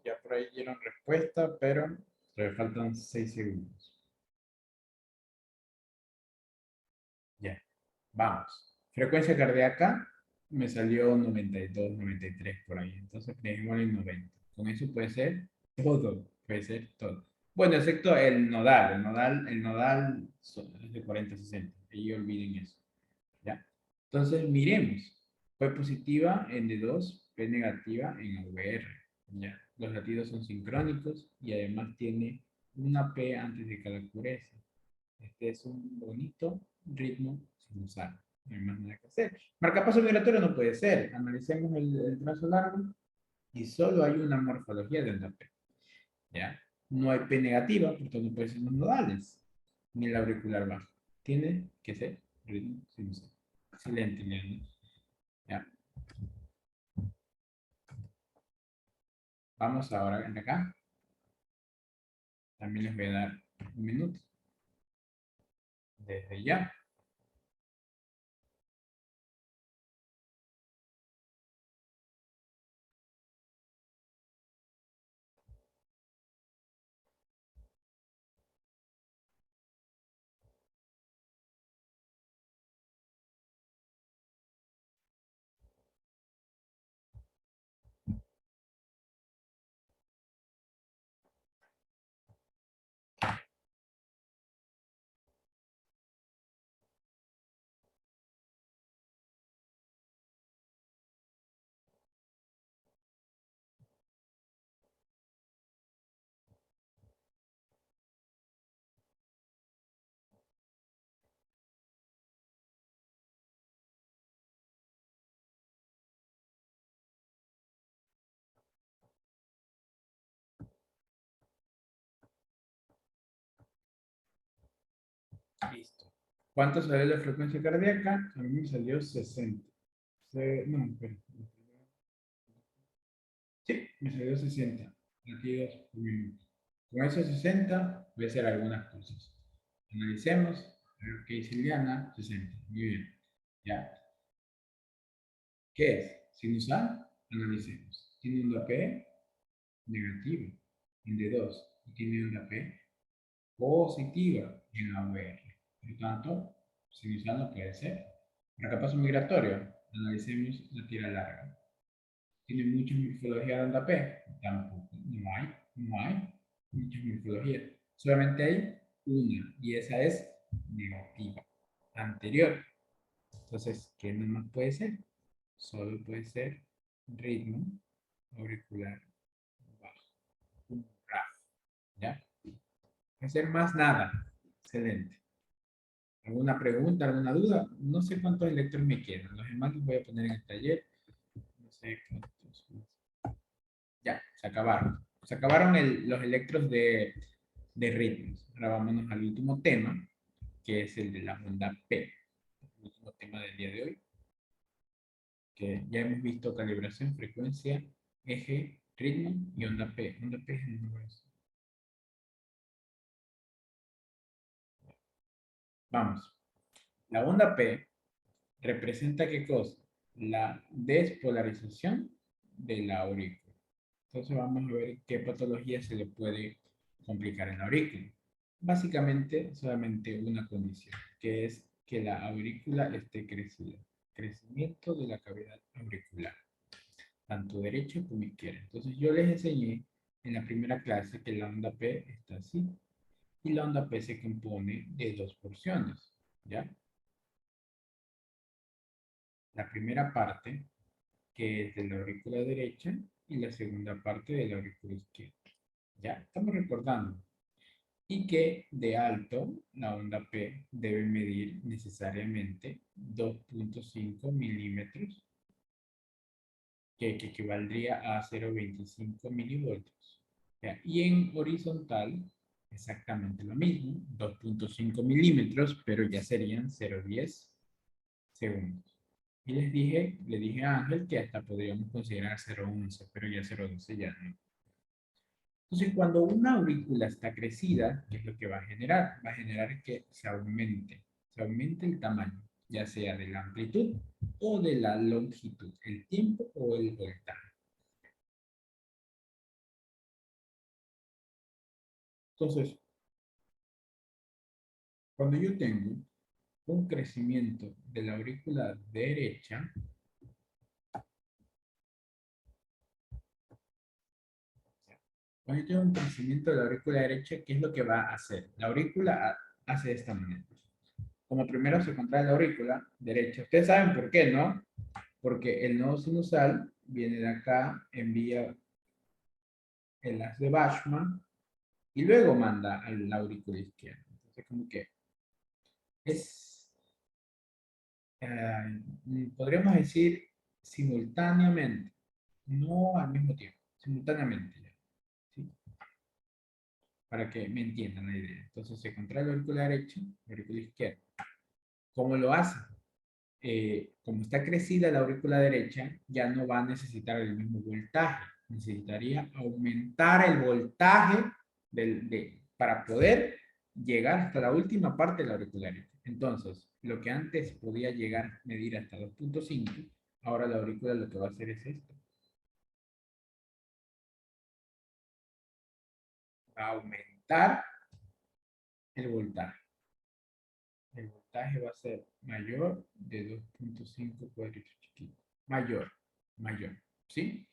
Ya por ahí dieron respuesta, pero le faltan 6 segundos. Ya, vamos. Frecuencia cardíaca me salió 92, 93 por ahí. Entonces, dejémoslo en 90. Con eso puede ser todo. Puede ser todo. Bueno, excepto el nodal. El nodal es de 40 a 60. Y olviden eso. ¿Ya? Entonces, miremos. P positiva en D2, P negativa en AVR. ¿Ya? Los latidos son sincrónicos y además tiene una P antes de cada curesa. Este es un bonito ritmo sinusal. No hay más nada que hacer. Marcapaso migratorio no puede ser. Analicemos el trazo largo y solo hay una morfología de onda P. ¿Ya? No hay P negativa, porque no puede ser los nodales, ni el auricular bajo. Tiene que ser ritmo sinusal. Excelente, Leandro. Ya. Vamos ahora en acá. También les voy a dar un minuto. Desde ya. Listo. ¿Cuánto salió la frecuencia cardíaca? A mí me salió 60. No, espera. Sí, me salió 60 latidos por minuto. Con esos 60 voy a hacer algunas cosas. Analicemos. A ver qué dice Liliana. 60. Muy bien. Ya. ¿Qué es? Sinusal. Analicemos. Tiene onda P negativa en D2 y tiene onda P positiva en AVR. Por lo tanto, sinusal no puede ser. Marcapaso migratorio. Analicemos la tira larga. ¿Tiene mucha morfología de onda P? Tampoco. No hay mucha morfología. Solamente hay una y esa es negativa. Anterior. Entonces, ¿qué nomás puede ser? Solo puede ser ritmo auricular bajo. Un RAF. ¿Ya? Hacer más nada. Excelente. ¿Alguna pregunta, alguna duda? No sé cuántos electrones me quedan. Los demás los voy a poner en el taller. No sé cuántos. Ya, se acabaron. Se acabaron los electros de ritmos. Ahora vámonos al último tema, que es el de la onda P. El último tema del día de hoy. Que ya hemos visto calibración, frecuencia, eje, ritmo y onda P. Onda P es el número. Vamos. La onda P representa qué cosa? La despolarización de la aurícula. Entonces vamos a ver qué patología se le puede complicar en la aurícula. Básicamente, solamente una condición, que es que la aurícula esté crecida. Crecimiento de la cavidad auricular, tanto derecha como izquierda. Entonces yo les enseñé en la primera clase que la onda P está así. Y la onda P se compone de dos porciones, ¿ya? La primera parte, que es de la aurícula derecha, y la segunda parte de la aurícula izquierda. ¿Ya? Estamos recordando. Y que de alto la onda P debe medir necesariamente 2.5 milímetros, que equivaldría a 0.25 milivoltios. ¿Ya? Y en horizontal, exactamente lo mismo, 2.5 milímetros, pero ya serían 0.10 segundos. Y le dije a Ángel que hasta podríamos considerar 0.11, pero ya 0.12 ya no. Entonces, cuando una aurícula está crecida, ¿qué es lo que va a generar? Va a generar que se aumente el tamaño, ya sea de la amplitud o de la longitud, el tiempo o el voltaje. Entonces, cuando yo tengo un crecimiento de la aurícula derecha, cuando yo tengo un crecimiento de la aurícula derecha, ¿qué es lo que va a hacer? La aurícula hace de esta manera. Como primero se contrae la aurícula derecha. Ustedes saben por qué, ¿no? Porque el nodo sinusal viene de acá, envía el haz de Bachmann y luego manda al aurícula izquierda. Entonces, como que es, podríamos decir simultáneamente, no al mismo tiempo, simultáneamente, ¿sí? Para que me entiendan la idea. Entonces, se contrae la aurícula derecha, la aurícula izquierda. ¿Cómo lo hace? Como está crecida la aurícula derecha, ya no va a necesitar el mismo voltaje. Necesitaría aumentar el voltaje para poder llegar hasta la última parte de la aurícula derecha. Entonces, lo que antes podía llegar a medir hasta 2.5, ahora la aurícula lo que va a hacer es esto. Va a aumentar el voltaje. El voltaje va a ser mayor de 2.5 cuadritos chiquitos. Mayor, ¿sí?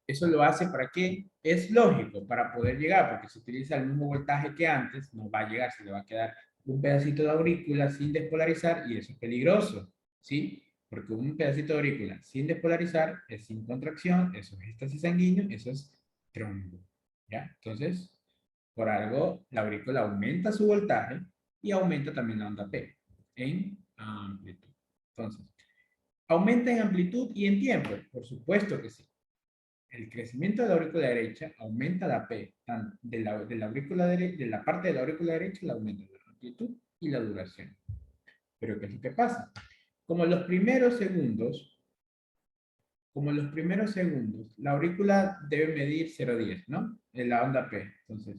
Eso lo hace para qué? Es lógico, para poder llegar, porque si utiliza el mismo voltaje que antes, no va a llegar, se le va a quedar un pedacito de aurícula sin despolarizar y eso es peligroso, ¿sí? Porque un pedacito de aurícula sin despolarizar es sin contracción, eso es éxtasis sanguíneo, eso es trombo, ¿ya? Entonces, por algo, la aurícula aumenta su voltaje y aumenta también la onda P en amplitud. Entonces, ¿aumenta en amplitud y en tiempo? Por supuesto que sí. El crecimiento de la aurícula derecha aumenta la P, de la parte de la aurícula derecha la aumenta la amplitud y la duración. Pero ¿qué es lo que pasa? Como en los primeros segundos, la aurícula debe medir 0,10, ¿no? En la onda P. Entonces,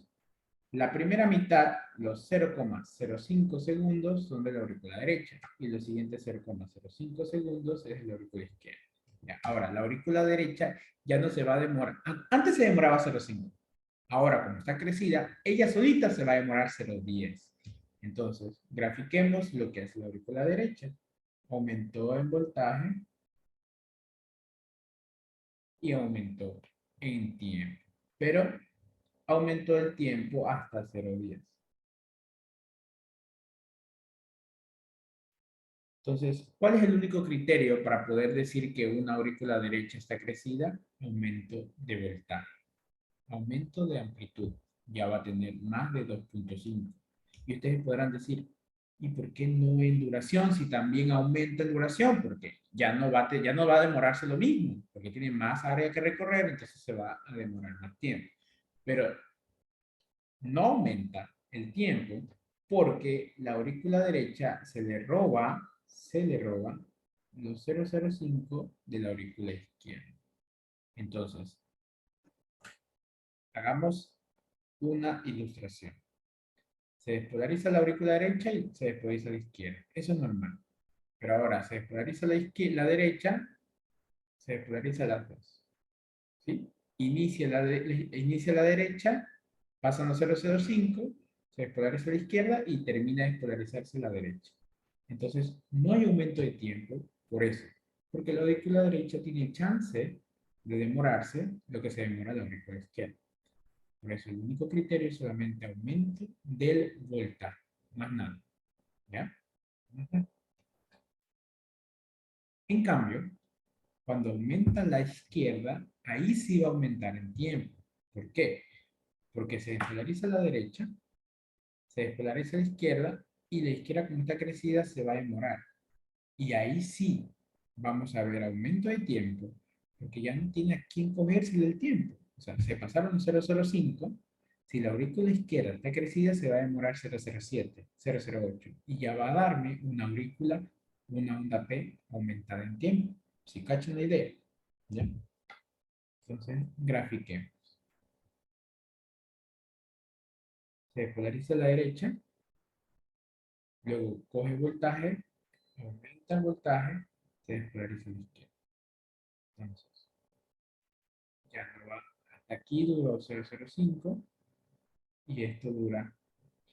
la primera mitad, los 0,05 segundos, son de la aurícula derecha y los siguientes 0,05 segundos es de la aurícula izquierda. Ya, ahora, la aurícula derecha ya no se va a demorar. Antes se demoraba 0,5. Ahora, como está crecida, ella solita se va a demorar 0,10. Entonces, grafiquemos lo que hace la aurícula derecha. Aumentó en voltaje y aumentó en tiempo. Pero aumentó el tiempo hasta 0,10. Entonces, ¿cuál es el único criterio para poder decir que una aurícula derecha está crecida? Aumento de voltaje. Aumento de amplitud. Ya va a tener más de 2.5. Y ustedes podrán decir, ¿y por qué no en duración si también aumenta en duración? Porque ya no va a demorarse lo mismo, porque tiene más área que recorrer, entonces se va a demorar más tiempo. Pero no aumenta el tiempo porque la aurícula derecha se le roba los 0,05 de la aurícula izquierda. Entonces, hagamos una ilustración. Se despolariza la aurícula derecha y se despolariza la izquierda. Eso es normal. Pero ahora se despolariza la derecha, se despolariza las dos. ¿Sí? Inicia la derecha, pasan los 0,05, se despolariza la izquierda y termina de despolarizarse la derecha. Entonces, no hay aumento de tiempo por eso. Porque la aurícula derecha tiene chance de demorarse lo que se demora la aurícula izquierda. Por eso el único criterio es solamente aumento del voltaje, más nada. ¿Ya? En cambio, cuando aumenta la izquierda, ahí sí va a aumentar el tiempo. ¿Por qué? Porque se despolariza la derecha, se despolariza la izquierda y la izquierda como está crecida se va a demorar. Y ahí sí vamos a ver aumento de tiempo, porque ya no tiene a quién cogerse el tiempo. O sea, se pasaron 0,05. Si la aurícula izquierda está crecida, se va a demorar 0,07, 0,08. Y ya va a darme una aurícula, una onda P aumentada en tiempo. ¿Sí cachan la idea? ¿Ya? Entonces, grafiquemos. Se despolariza la derecha, luego coge voltaje, aumenta el voltaje, se despolariza la izquierda. Entonces, ya no va. Hasta aquí duró 0,05 y esto dura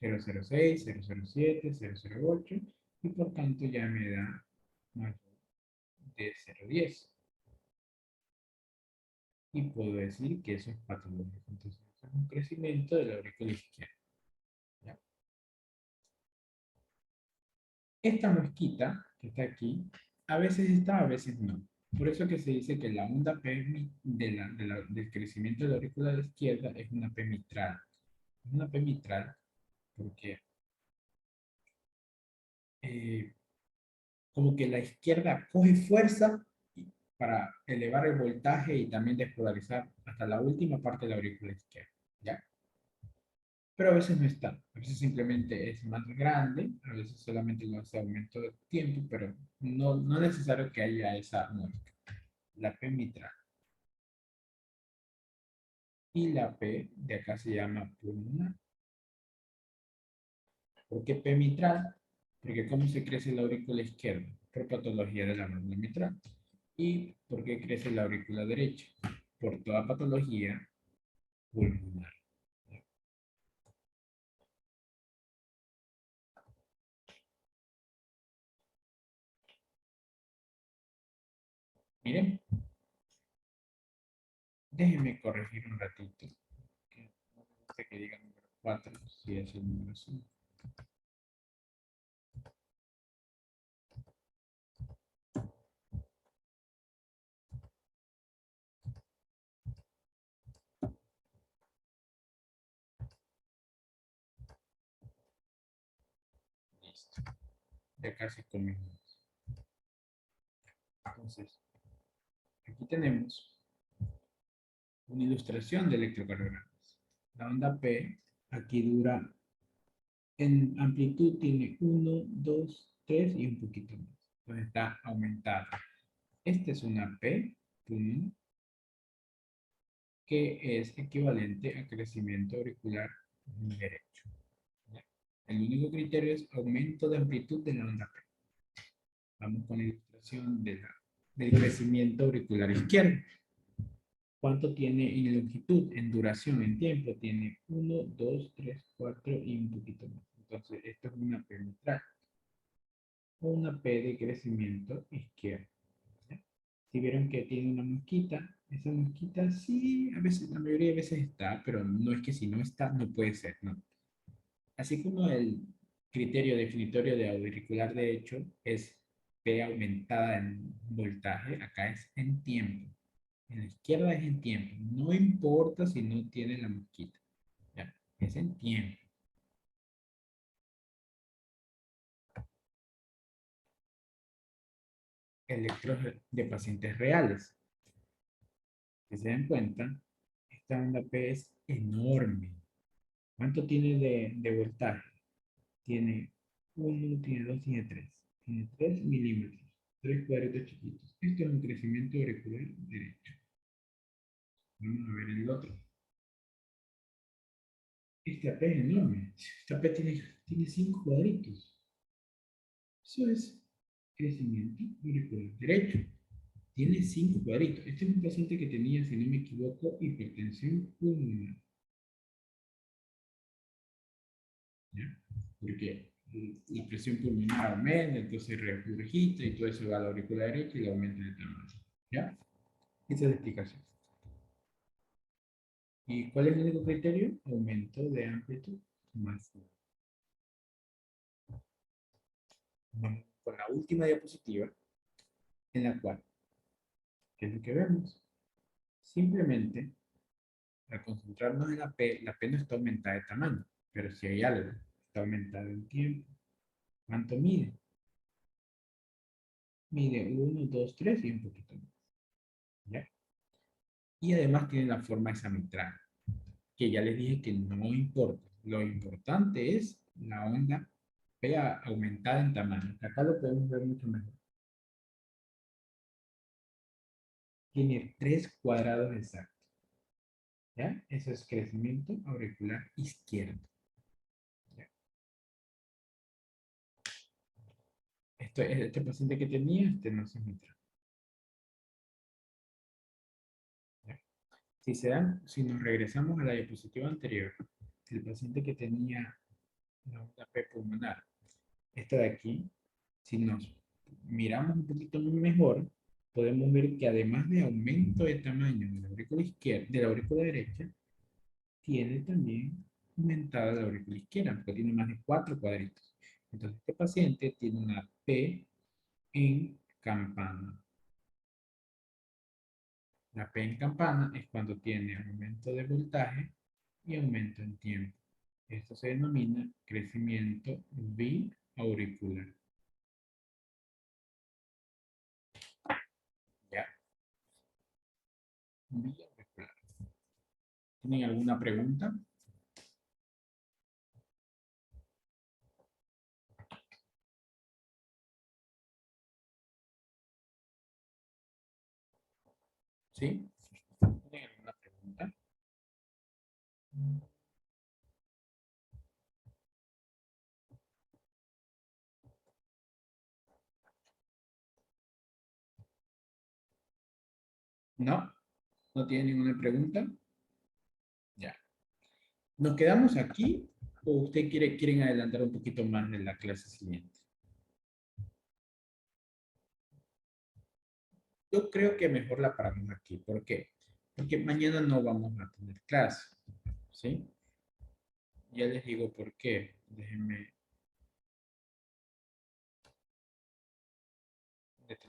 0,06, 0,07, 0,08 y por tanto ya me da mayor de 0,10. Y puedo decir que eso es patológico. Entonces, es un crecimiento de la aurícula izquierda. ¿Ya? Esta mosquita que está aquí, a veces está, a veces no. Por eso que se dice que la onda P del crecimiento de la aurícula izquierda es una P mitral. Es una P mitral porque eh, como que la izquierda coge fuerza para elevar el voltaje y también despolarizar hasta la última parte de la aurícula izquierda. ¿Ya? pero a veces no está. A veces simplemente es más grande, a veces solamente lo hace aumento de tiempo, pero no es necesario que haya esa muesca. La P mitral. Y la P de acá se llama pulmonar. ¿Por qué P mitral? Porque cómo se crece la aurícula izquierda por patología de la válvula mitral. ¿Y por qué crece la aurícula derecha? Por toda patología pulmonar. Miren, déjenme corregir un ratito. Que no me gusta que diga número 4 si es el número 5. Listo. Ya casi comenzamos. Entonces, aquí tenemos una ilustración de electrocardiogramas. La onda P aquí dura, en amplitud tiene 1, 2, 3 y un poquito más. Entonces está aumentada. Esta es una P pulmonar que es equivalente a crecimiento auricular derecho. ¿Ya? El único criterio es aumento de amplitud de la onda P. Vamos con la ilustración del crecimiento auricular izquierdo. ¿Cuánto tiene en longitud, en duración, en tiempo? Tiene 1, 2, 3, 4 y un poquito más. Entonces, esto es una P mitral o una P de crecimiento izquierdo. ¿Ya? Si vieron que tiene una mosquita, esa mosquita sí, a veces, la mayoría de veces está, pero no es que si no está, no puede ser, ¿no? Así como el criterio definitorio de auricular derecho es P aumentada en voltaje, acá es en tiempo. En la izquierda es en tiempo. No importa si no tiene la mosquita. ¿Ya? Es en tiempo. Electros de pacientes reales. Si se dan cuenta, esta onda P es enorme. ¿Cuánto tiene de voltaje? Tiene 1, tiene 2, tiene 3. Tiene 3 milímetros. 3 cuadritos chiquitos. Esto es un crecimiento auricular derecho. Vamos a ver el otro. Este AP es enorme. Este AP tiene 5 cuadritos. Eso es crecimiento auricular derecho. Tiene 5 cuadritos. Este es un paciente que tenía, si no me equivoco, hipertensión pulmonar. ¿Ya? Porque la presión pulmonar aumenta, entonces regurgita y todo eso va a la aurícula derecha y le aumenta el tamaño. ¿Ya? Esa es la explicación. ¿Y cuál es el único criterio? Aumento de amplitud más. Vamos con la última diapositiva, en la cual, ¿qué es lo que vemos? Simplemente, al concentrarnos en la P no está aumentada de tamaño, pero si hay algo, está aumentada en tiempo. ¿Cuánto mide? Mide 1, 2, 3 y un poquito más. ¿Ya? Y además tiene la forma esa mitral, que ya les dije que no importa. Lo importante es la onda P aumentada en tamaño. Acá lo podemos ver mucho mejor. Tiene 3 cuadrados exactos. ¿Ya? Eso es crecimiento auricular izquierdo. ¿Ya? Este paciente que tenía estenosis mitral. ¿Ya? Si nos regresamos a la diapositiva anterior, el paciente que tenía la onda P pulmonar, esta de aquí, si nos miramos un poquito mejor, podemos ver que además de aumento de tamaño de la aurícula izquierda, de la aurícula derecha, tiene también aumentada la aurícula izquierda, porque tiene más de 4 cuadritos. Entonces, este paciente tiene una P en campana. La P en campana es cuando tiene aumento de voltaje y aumento en tiempo. Esto se denomina crecimiento biauricular. ¿Ya? Biauricular. ¿Tienen alguna pregunta? ¿Sí? ¿Tienen alguna pregunta? ¿No? ¿No tienen ninguna pregunta? Ya. ¿Nos quedamos aquí o usted quieren adelantar un poquito más en la clase siguiente? Yo creo que mejor la paramos aquí. ¿Por qué? Porque mañana no vamos a tener clase. ¿Sí? Ya les digo por qué. Déjenme